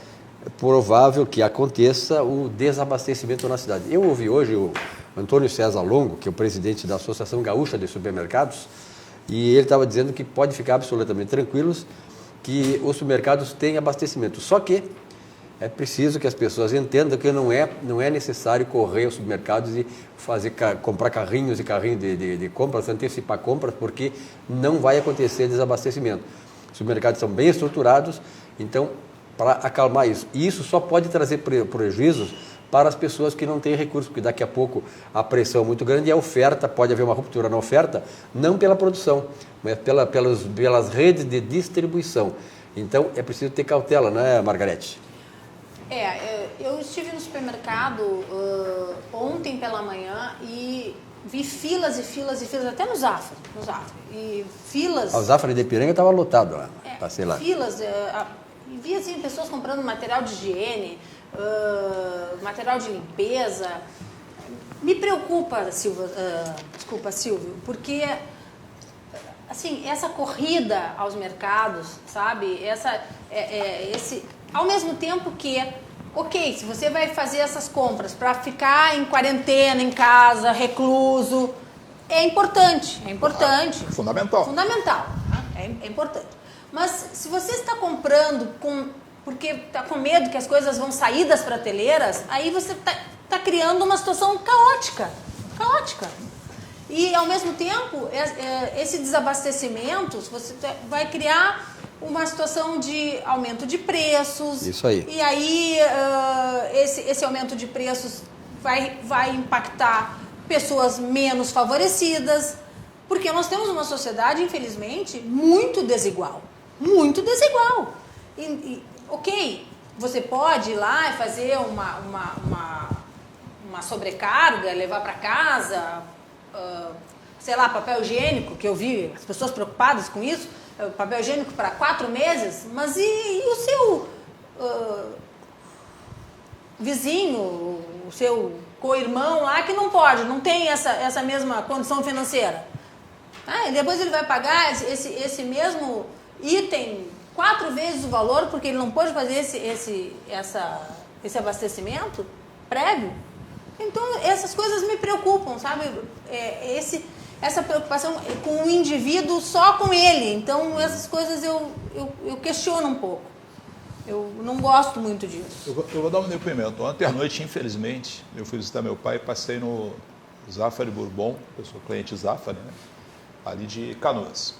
Speaker 1: provável que aconteça o desabastecimento na cidade. Eu ouvi hoje o Antônio César Longo, que é o presidente da Associação Gaúcha de Supermercados, e ele estava dizendo que pode ficar absolutamente tranquilos que os supermercados têm abastecimento, só que é preciso que as pessoas entendam que não é necessário correr aos supermercados e comprar carrinhos e carrinhos de compras, antecipar compras, porque não vai acontecer desabastecimento. Os supermercados são bem estruturados, então, para acalmar isso. E isso só pode trazer prejuízos para as pessoas que não têm recursos, porque daqui a pouco a pressão é muito grande e a oferta, pode haver uma ruptura na oferta, não pela produção, mas pelas redes de distribuição. Então, é preciso ter cautela, né, Margarete?
Speaker 2: Eu estive no supermercado ontem pela manhã e vi filas e filas e filas, até no Zafra. E filas...
Speaker 1: O Zafra de Ipiranga estava lotado lá, passei lá.
Speaker 2: Filas, vi assim, pessoas comprando material de higiene, material de limpeza. Me preocupa, Silvio, porque assim, essa corrida aos mercados, sabe? Ao mesmo tempo que, ok, se você vai fazer essas compras para ficar em quarentena, em casa, recluso, é importante, é importante.
Speaker 3: É fundamental.
Speaker 2: Fundamental, né? É importante. Mas se você está comprando porque está com medo que as coisas vão sair das prateleiras, aí você está criando uma situação caótica. E, ao mesmo tempo, esse desabastecimento, você vai criar uma situação de aumento de preços.
Speaker 1: Isso aí.
Speaker 2: E aí, esse aumento de preços vai impactar pessoas menos favorecidas, porque nós temos uma sociedade, infelizmente, muito desigual. Muito desigual. Ok, você pode ir lá e fazer uma sobrecarga, levar para casa, sei lá, papel higiênico, que eu vi as pessoas preocupadas com isso, papel higiênico para 4 meses, mas e o seu vizinho, o seu co-irmão lá que não pode, não tem essa mesma condição financeira? E depois ele vai pagar esse mesmo item 4 vezes o valor porque ele não pode fazer esse abastecimento prévio? Então, essas coisas me preocupam, sabe? Essa preocupação com o indivíduo, só com ele. Então, essas coisas eu questiono um pouco. Eu não gosto muito disso.
Speaker 3: Eu vou dar um depoimento. Ontem à noite, infelizmente, eu fui visitar meu pai e passei no Zafari Bourbon, eu sou cliente Zafari, né? Ali de Canoas.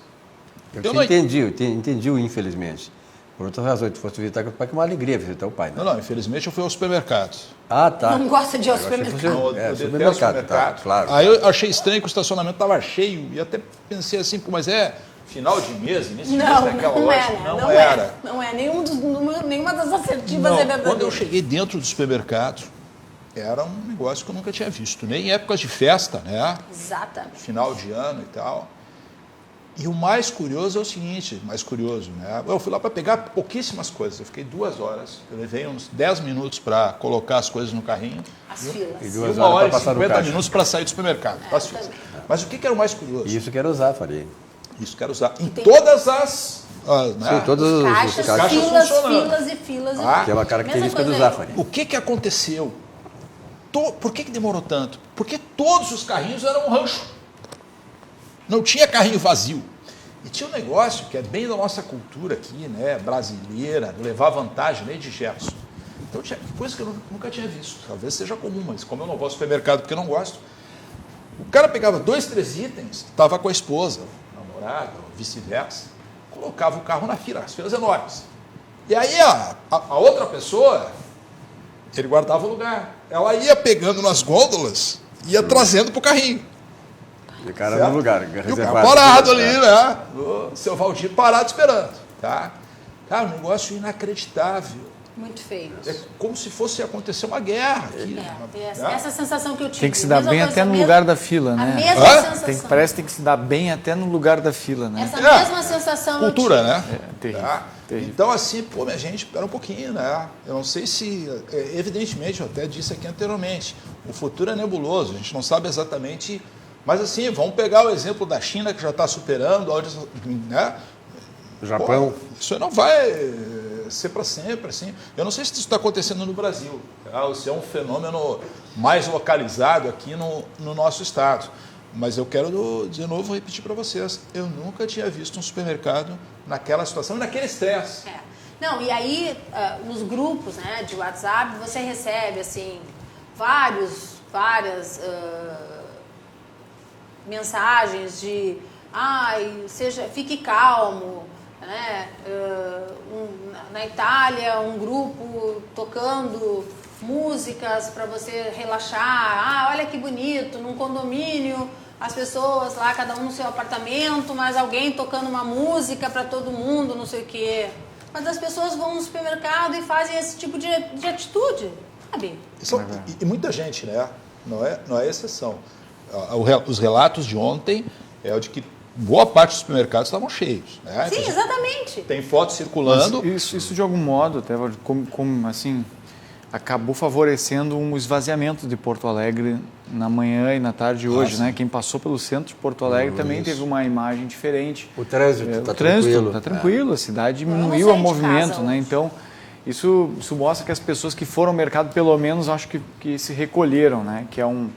Speaker 1: Eu entendi o infelizmente. Por outras razões, tu fosse visitar o pai, que é uma alegria visitar o pai, né?
Speaker 3: Não, infelizmente eu fui ao supermercado.
Speaker 1: Ah, tá.
Speaker 2: Não gosta de ir ao supermercado.
Speaker 3: Eu detesto
Speaker 1: supermercado, tá, claro.
Speaker 3: Aí eu achei estranho que o estacionamento estava cheio e até pensei assim, mas final de mês, início de mês daquela loja? Não era.
Speaker 2: Não é. Nenhuma das assertivas é verdadeira.
Speaker 3: Quando eu cheguei dentro do supermercado, era um negócio que eu nunca tinha visto. Nem em épocas de festa, né?
Speaker 2: Exatamente.
Speaker 3: Final de ano e tal. E o mais curioso é o seguinte, né? Eu fui lá para pegar pouquíssimas coisas. Eu fiquei 2 horas. Eu levei uns 10 minutos para colocar as coisas no carrinho.
Speaker 2: As filas.
Speaker 1: E
Speaker 3: E
Speaker 1: 2
Speaker 3: 1 hora
Speaker 1: horas
Speaker 3: e
Speaker 1: para passar no
Speaker 3: 50
Speaker 1: caixa.
Speaker 3: minutos para sair do supermercado. As filas. Mas o que era o mais curioso?
Speaker 1: Isso que era usar, Faria.
Speaker 3: Isso quero usar em todas as...
Speaker 1: Sim, todos
Speaker 2: Caixas,
Speaker 1: os caixas.
Speaker 2: filas,
Speaker 3: funcionando.
Speaker 2: filas e filas.
Speaker 1: Que é uma característica do Zafari.
Speaker 3: O que aconteceu? Por que demorou tanto? Porque todos os carrinhos eram um rancho. Não tinha carrinho vazio. E tinha um negócio que é bem da nossa cultura aqui, né, brasileira, levar vantagem, lei de Gerson. Então tinha coisa que eu nunca tinha visto. Talvez seja comum, mas como eu não vou ao supermercado porque eu não gosto, o cara pegava 2, 3 itens, estava com a esposa, namorada, ou vice-versa, colocava o carro na fila, as filas enormes. E aí a outra pessoa, ele guardava o lugar. Ela ia pegando nas gôndolas, ia trazendo para o carrinho.
Speaker 1: E o cara no lugar,
Speaker 3: E o cara parado ali, né? O seu Valdir parado esperando, tá? Cara, um negócio inacreditável.
Speaker 2: Muito feio.
Speaker 3: É como se fosse acontecer uma guerra aqui.
Speaker 2: Essa sensação que eu tive.
Speaker 4: Tem que se dar bem até no lugar da fila, né?
Speaker 2: A mesma sensação.
Speaker 4: Parece que tem que se dar bem até no lugar da fila, né?
Speaker 2: Essa mesma sensação.
Speaker 3: Cultura, né?
Speaker 4: Terrível,
Speaker 3: Tá?
Speaker 4: terrível.
Speaker 3: Então, assim, minha gente, espera um pouquinho, né? Eu não sei se, evidentemente, eu até disse aqui anteriormente, o futuro é nebuloso, a gente não sabe exatamente, mas assim, vamos pegar o exemplo da China, que já está superando, né?
Speaker 1: O Japão.
Speaker 3: Isso aí não vai ser para sempre, assim. Eu não sei se isso está acontecendo no Brasil, tá? Ou se é um fenômeno mais localizado aqui no nosso estado. Mas eu quero, de novo, repetir para vocês, eu nunca tinha visto um supermercado naquela situação e naquele estresse.
Speaker 2: Não, e aí, nos grupos, né, de WhatsApp, você recebe, assim, várias mensagens de fique calmo, né? Na Itália, um grupo tocando músicas para você relaxar. Olha que bonito, num condomínio, as pessoas lá, cada um no seu apartamento, mas alguém tocando uma música para todo mundo, não sei o quê. Mas as pessoas vão no supermercado e fazem esse tipo de atitude, sabe?
Speaker 3: E muita gente, né? Não é exceção. Os relatos de ontem é o de que boa parte dos supermercados estavam cheios. Né?
Speaker 2: Sim, exatamente.
Speaker 3: Tem fotos circulando.
Speaker 4: Mas isso de algum modo, até como assim, acabou favorecendo um esvaziamento de Porto Alegre na manhã e na tarde de hoje, né? Quem passou pelo centro de Porto Alegre também teve uma imagem diferente.
Speaker 1: O trânsito está
Speaker 4: tranquilo. Está tranquilo, a cidade diminuiu o movimento, né?
Speaker 2: Hoje.
Speaker 4: Então, isso mostra que as pessoas que foram ao mercado, pelo menos, acho que se recolheram, né? Que é um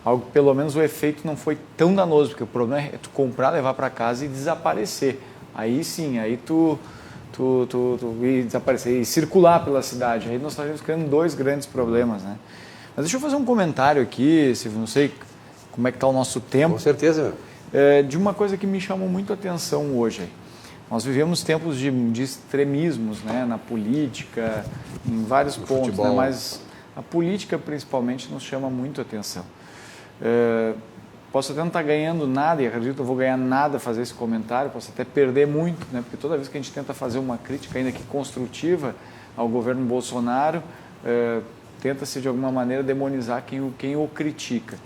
Speaker 4: algo que pelo menos o efeito não foi tão danoso, porque o problema é tu comprar, levar para casa e desaparecer. Aí sim, aí tu ir desaparecer e circular pela cidade. Aí nós estaríamos criando 2 grandes problemas, né? Mas deixa eu fazer um comentário aqui, Silvio, não sei como é que está o nosso tempo.
Speaker 1: Com certeza.
Speaker 4: De uma coisa que me chamou muito a atenção hoje. Nós vivemos tempos de extremismos, né, na política, em vários pontos, né, mas a política principalmente nos chama muito a atenção. Posso até não estar ganhando nada, e acredito que eu vou ganhar nada a fazer esse comentário, posso até perder muito, né, porque toda vez que a gente tenta fazer uma crítica, ainda que construtiva, ao governo Bolsonaro, tenta-se de alguma maneira demonizar quem o critica.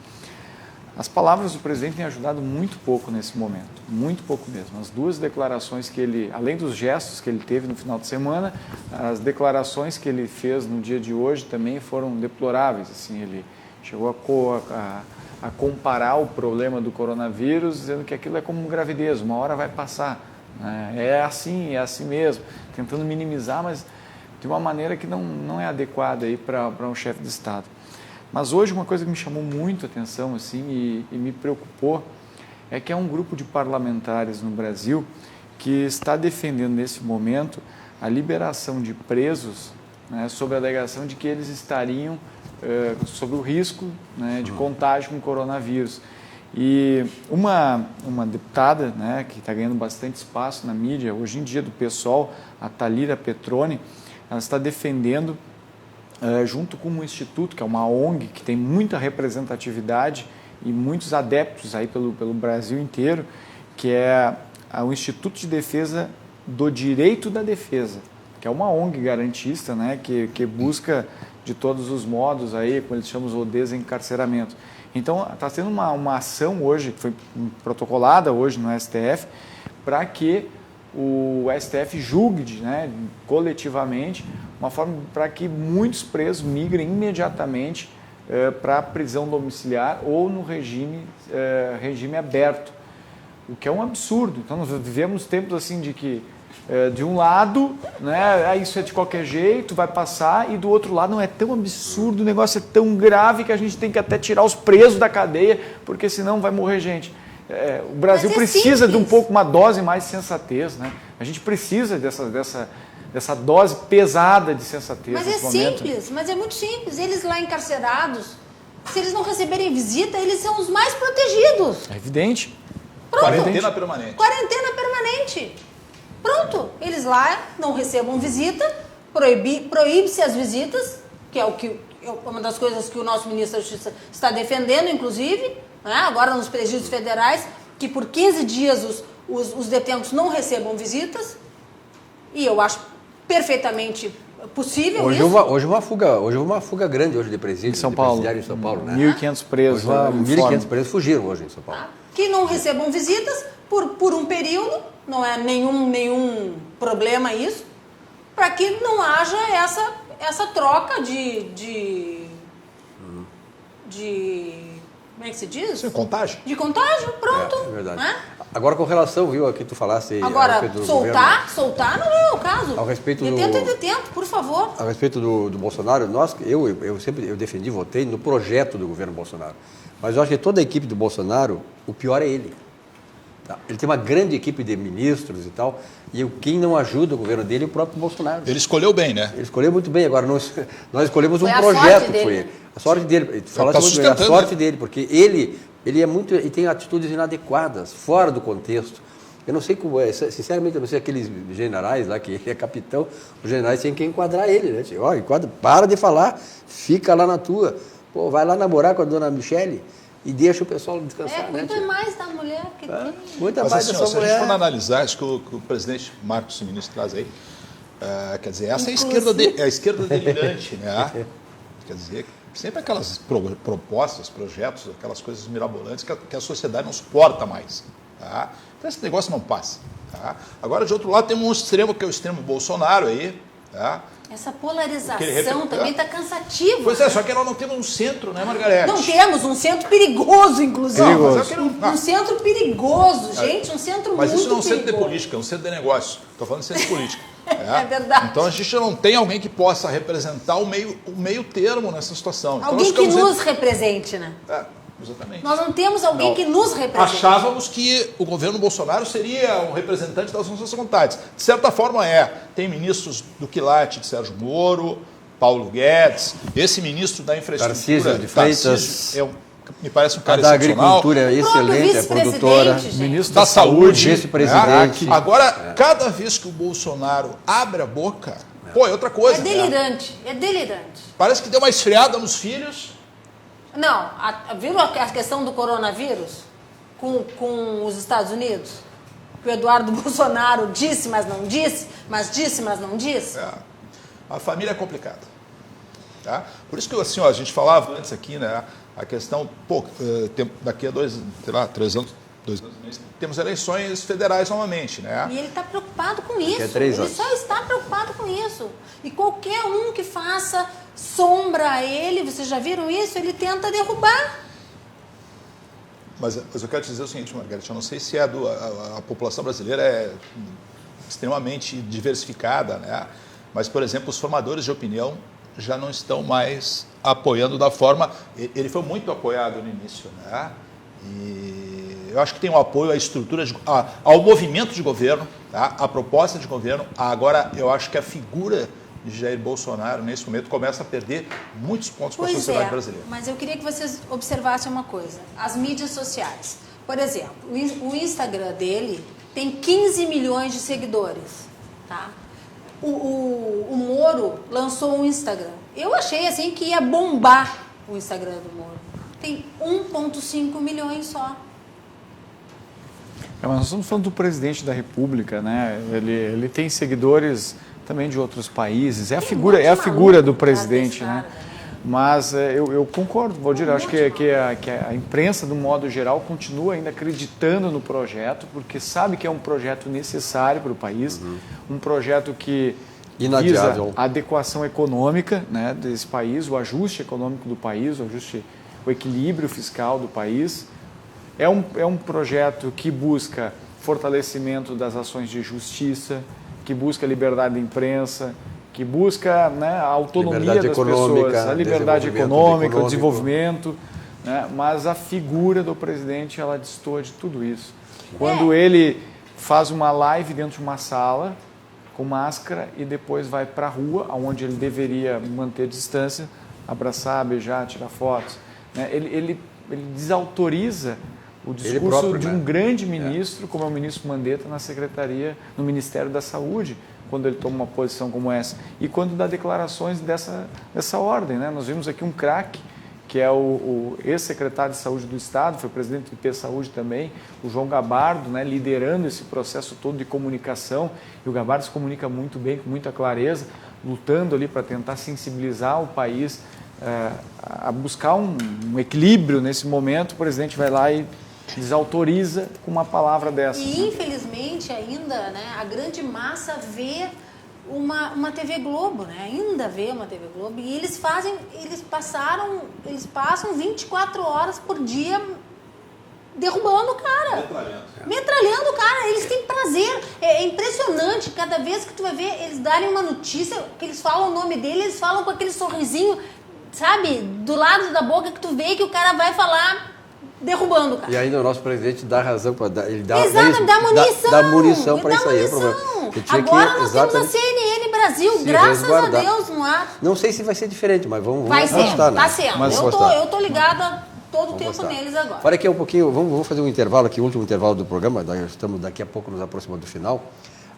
Speaker 4: As palavras do presidente têm ajudado muito pouco nesse momento, muito pouco mesmo. As 2 declarações que ele, além dos gestos que ele teve no final de semana, as declarações que ele fez no dia de hoje também foram deploráveis. Assim, ele chegou a comparar o problema do coronavírus, dizendo que aquilo é como gravidez, uma hora vai passar. Né? É assim mesmo, tentando minimizar, mas de uma maneira que não é adequada para um chefe de Estado. Mas hoje uma coisa que me chamou muito a atenção assim, e me preocupou é que é um grupo de parlamentares no Brasil que está defendendo nesse momento a liberação de presos, né, sob a alegação de que eles estariam sob o risco, né, de contágio com coronavírus. E uma deputada, né, que está ganhando bastante espaço na mídia, hoje em dia do PSOL, a Thalira Petroni, ela está defendendo junto com um instituto, que é uma ONG, que tem muita representatividade e muitos adeptos aí pelo Brasil inteiro, que é o Instituto de Defesa do Direito da Defesa, que é uma ONG garantista, né, que busca de todos os modos, aí, como eles chamam, o desencarceramento. Então, está sendo uma ação hoje, que foi protocolada hoje no STF, para que o STF julgue, né, coletivamente, uma forma para que muitos presos migrem imediatamente para a prisão domiciliar ou no regime aberto, o que é um absurdo. Então, nós vivemos tempos assim de que, de um lado, né, isso é de qualquer jeito, vai passar, e do outro lado não é tão absurdo, o negócio é tão grave que a gente tem que até tirar os presos da cadeia, porque senão vai morrer gente. O Brasil precisa de um pouco, uma dose mais de sensatez, né? A gente precisa dessa dose pesada de sensatez nesse momento.
Speaker 2: Simples, mas é muito simples. Eles lá encarcerados, se eles não receberem visita, eles são os mais protegidos.
Speaker 4: É evidente.
Speaker 2: Pronto.
Speaker 3: Quarentena permanente.
Speaker 2: Quarentena permanente. Pronto. Eles lá não recebam visita, proíbe-se as visitas, que é uma das coisas que o nosso ministro da Justiça está defendendo, inclusive, né? Agora nos presídios federais, que por 15 dias os detentos não recebam visitas, e eu acho perfeitamente possível
Speaker 1: hoje
Speaker 2: isso.
Speaker 1: Hoje uma fuga grande hoje de presídio,
Speaker 4: em São Paulo,
Speaker 1: em São Paulo, né?
Speaker 4: 1.500 presos.
Speaker 1: 1.500 presos fugiram hoje em São Paulo.
Speaker 2: Que não recebam visitas por um período, não é nenhum problema isso, para que não haja essa troca de como é que se diz?
Speaker 3: Sim, contágio.
Speaker 2: De contágio, pronto.
Speaker 1: É verdade.
Speaker 2: Né?
Speaker 1: Agora, com relação, viu, aqui tu falaste...
Speaker 2: Agora, soltar não é o caso.
Speaker 1: Ao respeito
Speaker 2: detento é detento, por favor.
Speaker 1: A respeito do Bolsonaro, eu sempre defendi, votei no projeto do governo Bolsonaro. Mas eu acho que toda a equipe do Bolsonaro, o pior é ele. Ele tem uma grande equipe de ministros e tal, e quem não ajuda o governo dele é o próprio Bolsonaro.
Speaker 3: Ele escolheu bem, né?
Speaker 1: Ele escolheu muito bem. Agora, nós escolhemos um
Speaker 2: Foi a
Speaker 1: projeto
Speaker 2: sorte
Speaker 1: que foi
Speaker 2: dele.
Speaker 1: ele. A sorte dele.
Speaker 3: Tá sustentando,
Speaker 1: a sorte dele, porque ele tem atitudes inadequadas, fora do contexto. Eu não sei como é, sinceramente, eu não sei aqueles generais lá, que ele é capitão, os generais têm que enquadrar ele, né? Para de falar, fica lá na tua. Pô, vai lá namorar com a dona Michele e deixa o pessoal descansar, né?
Speaker 2: Muito mais da mulher que tem.
Speaker 1: Muita
Speaker 3: Mas
Speaker 1: mais
Speaker 3: assim,
Speaker 1: dessa
Speaker 3: se a
Speaker 1: mulher.
Speaker 3: gente for analisar isso que o presidente Marcos, o ministro, traz aí, quer dizer, essa é a esquerda delirante, né? Quer dizer, sempre aquelas propostas, projetos, aquelas coisas mirabolantes que a sociedade não suporta mais. Tá? Então esse negócio não passa. Tá? Agora, de outro lado, tem um extremo, que é o extremo Bolsonaro aí. Tá?
Speaker 2: Essa polarização também está cansativa.
Speaker 3: Pois é, só que nós não temos um centro, né, Margarete?
Speaker 2: Não temos um centro perigoso, inclusive. Um centro perigoso, gente, um centro
Speaker 3: mas
Speaker 2: muito perigoso. Mas
Speaker 3: isso não é um centro de política, é um centro de negócio. Estou falando de centro de política.
Speaker 2: É verdade.
Speaker 3: Então a gente não tem alguém que possa representar o meio termo nessa situação.
Speaker 2: Alguém
Speaker 3: então,
Speaker 2: que nos represente, né?
Speaker 3: Exatamente.
Speaker 2: Nós não temos alguém que nos represente.
Speaker 3: Achávamos que o governo Bolsonaro seria um representante das nossas vontades. De certa forma Tem ministros do quilate de Sérgio Moro, Paulo Guedes, esse ministro da infraestrutura,
Speaker 1: Tarcísio de Freitas,
Speaker 3: me parece um cara
Speaker 1: da
Speaker 3: excepcional.
Speaker 1: agricultura é excelente, é produtora.
Speaker 3: Ministro da Saúde,
Speaker 1: vice-presidente.
Speaker 3: Agora, cada vez que o Bolsonaro abre a boca, é outra coisa.
Speaker 2: É delirante, é delirante.
Speaker 3: Parece que deu uma esfriada nos filhos.
Speaker 2: Não, viram a questão do coronavírus com os Estados Unidos? Que o Eduardo Bolsonaro disse, mas não disse, mas disse, mas não disse?
Speaker 3: A família é complicada. Tá? Por isso que assim, a gente falava antes aqui, né? A questão, daqui a 3 anos, 2 anos e meio, temos eleições federais novamente, né?
Speaker 2: E ele está preocupado com isso.
Speaker 1: Daqui a 3
Speaker 2: ele
Speaker 1: anos.
Speaker 2: só está preocupado com isso. E qualquer um que faça sombra a ele, vocês já viram isso? Ele tenta derrubar.
Speaker 3: Mas eu quero te dizer o seguinte, Margareth, eu não sei se a população brasileira é extremamente diversificada, né? Mas, por exemplo, os formadores de opinião já não estão mais apoiando da forma... Ele foi muito apoiado no início, né? E eu acho que tem um apoio à estrutura, ao movimento de governo, tá? À proposta de governo. Agora, eu acho que a figura de Jair Bolsonaro, nesse momento, começa a perder muitos pontos para a sociedade brasileira.
Speaker 2: Mas eu queria que vocês observassem uma coisa. As mídias sociais. Por exemplo, o Instagram dele tem 15 milhões de seguidores, tá? O Moro lançou um Instagram. Eu achei assim que ia bombar o Instagram do Moro. Tem 1,5 milhões só.
Speaker 4: Mas nós estamos falando do presidente da República, né? Ele tem seguidores também de outros países. É a figura do presidente, né? Mas eu concordo, Valdir, acho que a imprensa, do modo geral, continua ainda acreditando no projeto, porque sabe que é um projeto necessário para o país, um projeto que visa a adequação econômica, né, desse país, o ajuste econômico do país, o equilíbrio fiscal do país. É um projeto que busca fortalecimento das ações de justiça, que busca liberdade da imprensa, que busca, né, a autonomia das pessoas, a liberdade econômica, o desenvolvimento, né, mas a figura do presidente, ela destoa de tudo isso. Quando ele faz uma live dentro de uma sala, com máscara, e depois vai para a rua, onde ele deveria manter distância, abraçar, beijar, tirar fotos, né, ele desautoriza o discurso de um grande ministro, como é o ministro Mandetta, no Ministério da Saúde, quando ele toma uma posição como essa. E quando dá declarações dessa ordem, né? Nós vimos aqui um craque, que é o ex-secretário de Saúde do Estado, foi presidente do IP Saúde também, o João Gabardo, né, liderando esse processo todo de comunicação. E o Gabardo se comunica muito bem, com muita clareza, lutando ali para tentar sensibilizar o país a buscar um equilíbrio nesse momento. O presidente vai lá e desautoriza com uma palavra dessa.
Speaker 2: E infelizmente ainda, né, a grande massa vê uma TV Globo, né? Ainda vê uma TV Globo, e eles passam 24 horas por dia derrubando o cara. Metralhando o cara. Eles têm prazer. É impressionante. Cada vez que tu vai ver eles darem uma notícia, que eles falam o nome dele, eles falam com aquele sorrisinho, sabe? Do lado da boca, que tu vê que o cara vai falar derrubando o cara.
Speaker 1: E ainda o nosso presidente dá razão para dar. Ele dá,
Speaker 2: dá
Speaker 1: munição para isso aí.
Speaker 2: Agora nós temos a CNN Brasil, graças a Deus, no ar.
Speaker 1: Não sei se vai ser diferente, mas vamos
Speaker 2: apostar,
Speaker 1: né?
Speaker 2: Tá sendo. Eu tô ligada todo o tempo neles agora.
Speaker 1: Fora aqui um pouquinho, vamos fazer um intervalo aqui, o último intervalo do programa, estamos daqui a pouco nos aproximando do final.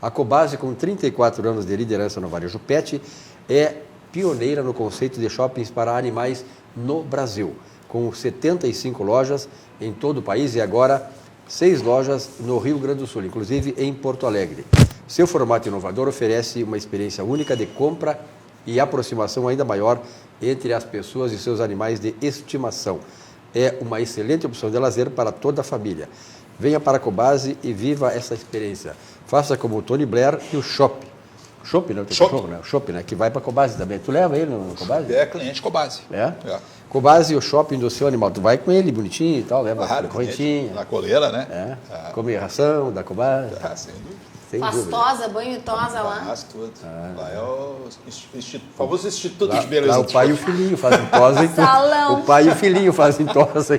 Speaker 1: A Cobasi, com 34 anos de liderança no varejo pet, é pioneira no conceito de shoppings para animais no Brasil, com 75 lojas em todo o país e agora 6 lojas no Rio Grande do Sul, inclusive em Porto Alegre. Seu formato inovador oferece uma experiência única de compra e aproximação ainda maior entre as pessoas e seus animais de estimação. É uma excelente opção de lazer para toda a família. Venha para a Cobasi e viva essa experiência. Faça como o Tony Blair e o Shop. Shop, né? O Shop, né? Que vai para a Cobasi também. Tu leva ele no Cobasi?
Speaker 3: É cliente Cobasi.
Speaker 1: É? Cobasi, o shopping do seu animal. Tu vai com ele bonitinho e tal, leva a correntinha.
Speaker 3: Na coleira, né?
Speaker 1: Come ração da Cobasi.
Speaker 3: Sem dúvida.
Speaker 1: Sem
Speaker 2: Faz
Speaker 1: dúvida.
Speaker 2: tosa, banho e tosa lá.
Speaker 3: Faz tudo. Lá é o famoso Instituto de Beleza.
Speaker 1: Lá o pai e o filhinho fazem tosa.
Speaker 2: Salão.
Speaker 1: O pai e o filhinho fazem tosa.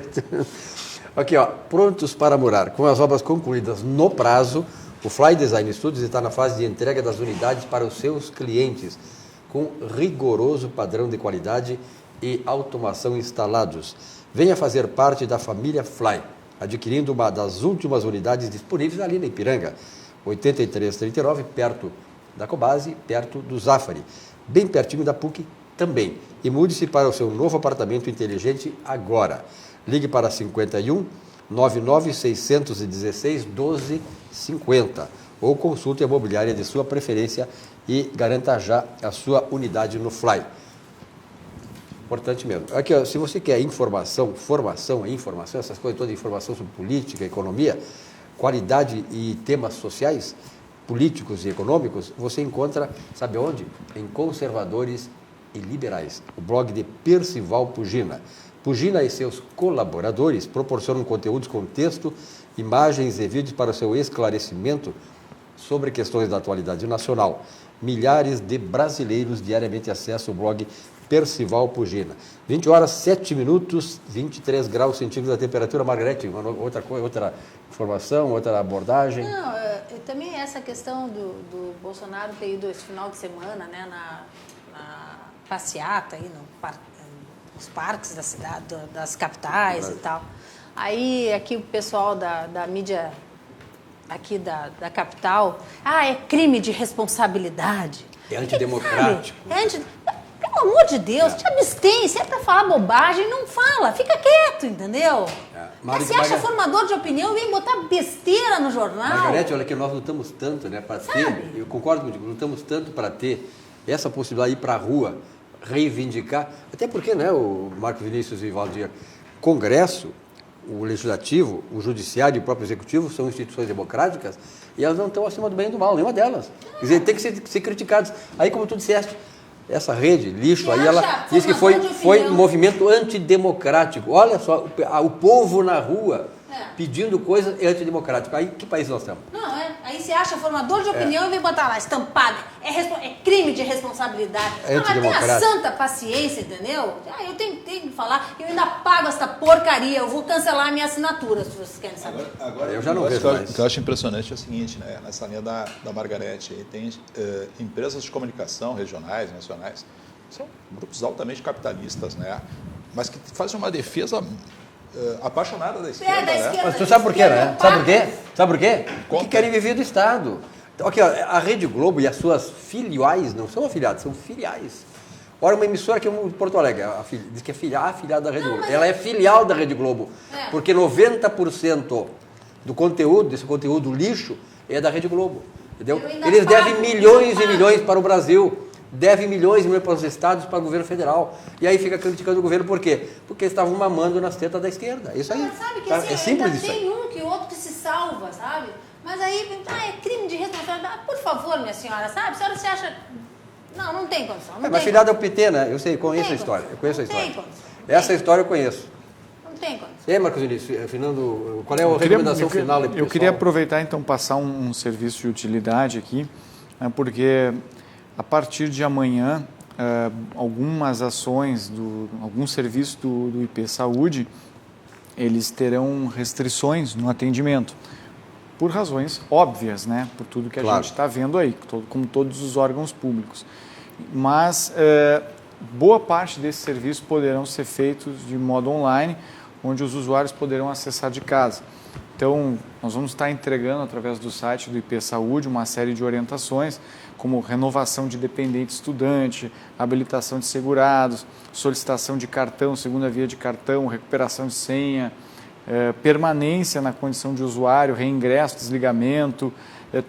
Speaker 1: Aqui, ó, prontos para morar. Com as obras concluídas no prazo, o Fly Design Studios está na fase de entrega das unidades para os seus clientes, com rigoroso padrão de qualidade e automação instalados. Venha fazer parte da família Fly, adquirindo uma das últimas unidades disponíveis ali na Ipiranga, 8339, perto da Cobase, perto do Zafari, bem pertinho da PUC também. E mude-se para o seu novo apartamento inteligente agora. Ligue para 51 99 616 1250 ou consulte a imobiliária de sua preferência e garanta já a sua unidade no Fly. Importante mesmo. Aqui, ó, se você quer informação, formação, informação, essas coisas todas, informação sobre política, economia, qualidade e temas sociais, políticos e econômicos, você encontra, sabe onde? Em Conservadores e Liberais, o blog de Percival Pugina. Pugina e seus colaboradores proporcionam conteúdos com texto, imagens e vídeos para o seu esclarecimento sobre questões da atualidade nacional. Milhares de brasileiros diariamente acessam o blog Percival Pugina. 20 horas, 7 minutos, 23 graus centígrados da temperatura. Margarete, outra informação, outra abordagem?
Speaker 2: Não, também essa questão do Bolsonaro ter ido esse final de semana, né, na passeata aí nos parques da cidade, das capitais e tal. Aí aqui o pessoal da mídia aqui da capital, é crime de responsabilidade.
Speaker 1: É antidemocrático.
Speaker 2: Pelo amor de Deus, te abstém. Se é para falar bobagem, não fala. Fica quieto, entendeu? Mas se acha formador de opinião, vem botar besteira no jornal.
Speaker 1: Margarete, olha que nós lutamos tanto, né, para ter, eu concordo contigo, lutamos tanto para ter essa possibilidade de ir para a rua, reivindicar, até porque, né, o Marco Vinícius e Valdir, Congresso, o Legislativo, o Judiciário e o próprio Executivo são instituições democráticas e elas não estão acima do bem e do mal, nenhuma delas. Quer dizer, tem que ser criticadas. Aí, como tu disseste, essa rede, lixo, aí ela diz que foi um movimento antidemocrático. Olha só, o povo na rua pedindo coisas antidemocráticas. Aí, que país nós estamos?
Speaker 2: Não, aí você acha formador de opinião e vem botar lá, estampado. É crime de responsabilidade. Mas tenha santa paciência, entendeu? Eu tenho que falar, eu ainda pago essa porcaria, eu vou cancelar a minha assinatura, se vocês querem saber.
Speaker 3: Agora
Speaker 1: eu já não vejo mais.
Speaker 3: O que eu acho impressionante é o seguinte, né? Nessa linha da Margarete, tem empresas de comunicação regionais, nacionais, são grupos altamente capitalistas, né? Mas que fazem uma defesa apaixonada da esquerda, né?
Speaker 1: Mas tu sabe por quê, né? Sabe por quê? Porque querem viver do Estado. Então, aqui, ó, a Rede Globo e as suas filiais, não são afiliadas, são filiais. Olha, uma emissora que é de Porto Alegre, diz que é afiliada da Rede Globo. Ela é filial da Rede Globo, porque 90% do conteúdo, desse conteúdo lixo, é da Rede Globo. Entendeu? Eles devem milhões e milhões para o Brasil. Devem milhões e milhões para os estados, para o governo federal. E aí fica criticando o governo, por quê? Porque eles estavam mamando nas tetas da esquerda. Isso aí.
Speaker 2: Mas sabe que assim,
Speaker 1: é simples isso aí.
Speaker 2: Tem um que o outro que se salva, sabe? Mas aí, é crime de responsabilidade. Por favor, minha senhora, sabe? A senhora se acha... Não tem condição.
Speaker 1: Mas filiado é o PT, né? Eu sei, conheço a história. Eu conheço a história. Essa história eu conheço.
Speaker 2: Não tem condição.
Speaker 1: E aí, Marcos Vinícius, Fernando, qual é a recomendação final?
Speaker 4: Eu queria aproveitar, então, passar um serviço de utilidade aqui, né, porque a partir de amanhã, algumas ações, alguns serviços do IP Saúde, eles terão restrições no atendimento, por razões óbvias, né? Por tudo que a gente está vendo aí, como todos os órgãos públicos. Mas boa parte desses serviços poderão ser feitos de modo online, onde os usuários poderão acessar de casa. Então, nós vamos estar entregando, através do site do IP Saúde, uma série de orientações, como renovação de dependente estudante, habilitação de segurados, solicitação de cartão, segunda via de cartão, recuperação de senha, permanência na condição de usuário, reingresso, desligamento.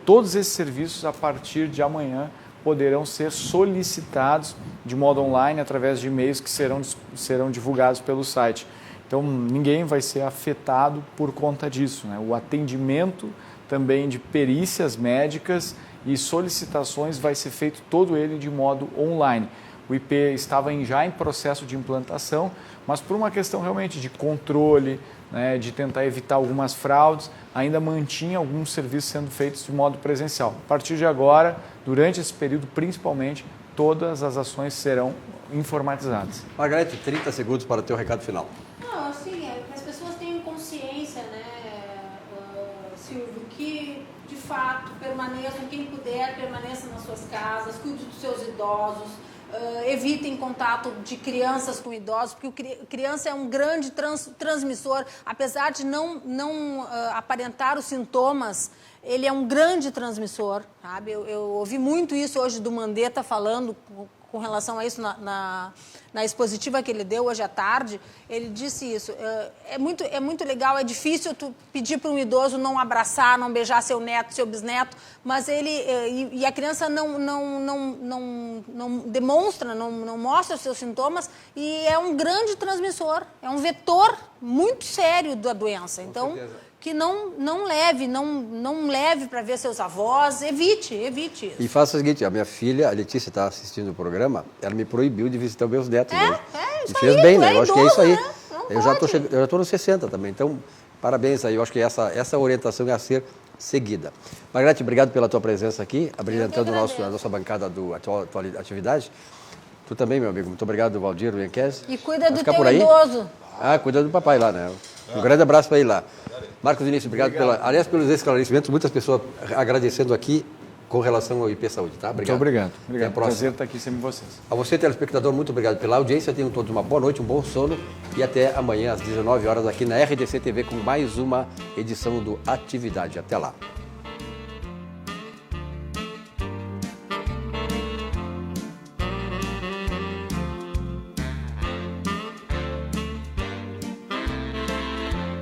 Speaker 4: Todos esses serviços, a partir de amanhã, poderão ser solicitados de modo online, através de e-mails que serão divulgados pelo site. Então, ninguém vai ser afetado por conta disso, né? O atendimento também de perícias médicas e solicitações vai ser feito todo ele de modo online. o IP estava já em processo de implantação, mas por uma questão realmente de controle, né, de tentar evitar algumas fraudes, ainda mantinha alguns serviços sendo feitos de modo presencial. A partir de agora, durante esse período principalmente, todas as ações serão informatizadas.
Speaker 1: Margarete, 30 segundos para o teu recado final.
Speaker 2: Não, assim, que as pessoas tenham consciência, né, Silvio, que de fato permaneçam, quem puder, permaneça nas suas casas, cuide dos seus idosos, evitem contato de crianças com idosos, porque criança é um grande transmissor, apesar de não aparentar os sintomas, ele é um grande transmissor, sabe? Eu ouvi muito isso hoje do Mandetta falando com relação a isso na expositiva que ele deu hoje à tarde. Ele disse isso, é muito legal, é difícil tu pedir para um idoso não abraçar, não beijar seu neto, seu bisneto, mas e a criança não demonstra, não mostra os seus sintomas, e é um grande transmissor, é um vetor muito sério da doença. Então, que não leve para ver seus avós, evite isso.
Speaker 1: E faça o seguinte, a minha filha, a Letícia, está assistindo o programa, ela me proibiu de visitar meus netos hoje.
Speaker 2: Isso
Speaker 1: e fez
Speaker 2: aí,
Speaker 1: bem,
Speaker 2: tu
Speaker 1: né?
Speaker 2: é
Speaker 1: Eu acho que é isso aí.
Speaker 2: idoso, né?
Speaker 1: Eu já estou nos 60 também, então parabéns aí. Eu acho que essa orientação é a ser seguida. Margarete, obrigado pela tua presença aqui, abrilhantando a nossa bancada do Atualidade. Tu também, meu amigo. Muito obrigado, Valdir Bianchese.
Speaker 2: E cuida do teu
Speaker 1: por aí?
Speaker 2: idoso.
Speaker 1: Cuida do papai lá, né? Um grande abraço para ele lá. Marcos Vinícius, obrigado pelos esclarecimentos. Muitas pessoas agradecendo aqui com relação ao IP Saúde, tá?
Speaker 4: Muito obrigado.
Speaker 1: Até a próxima.
Speaker 4: Prazer estar aqui sempre com vocês.
Speaker 1: A você, telespectador, muito obrigado pela audiência. Tenham todos uma boa noite, um bom sono e até amanhã às 19 horas aqui na RDC TV com mais uma edição do Atividade. Até lá.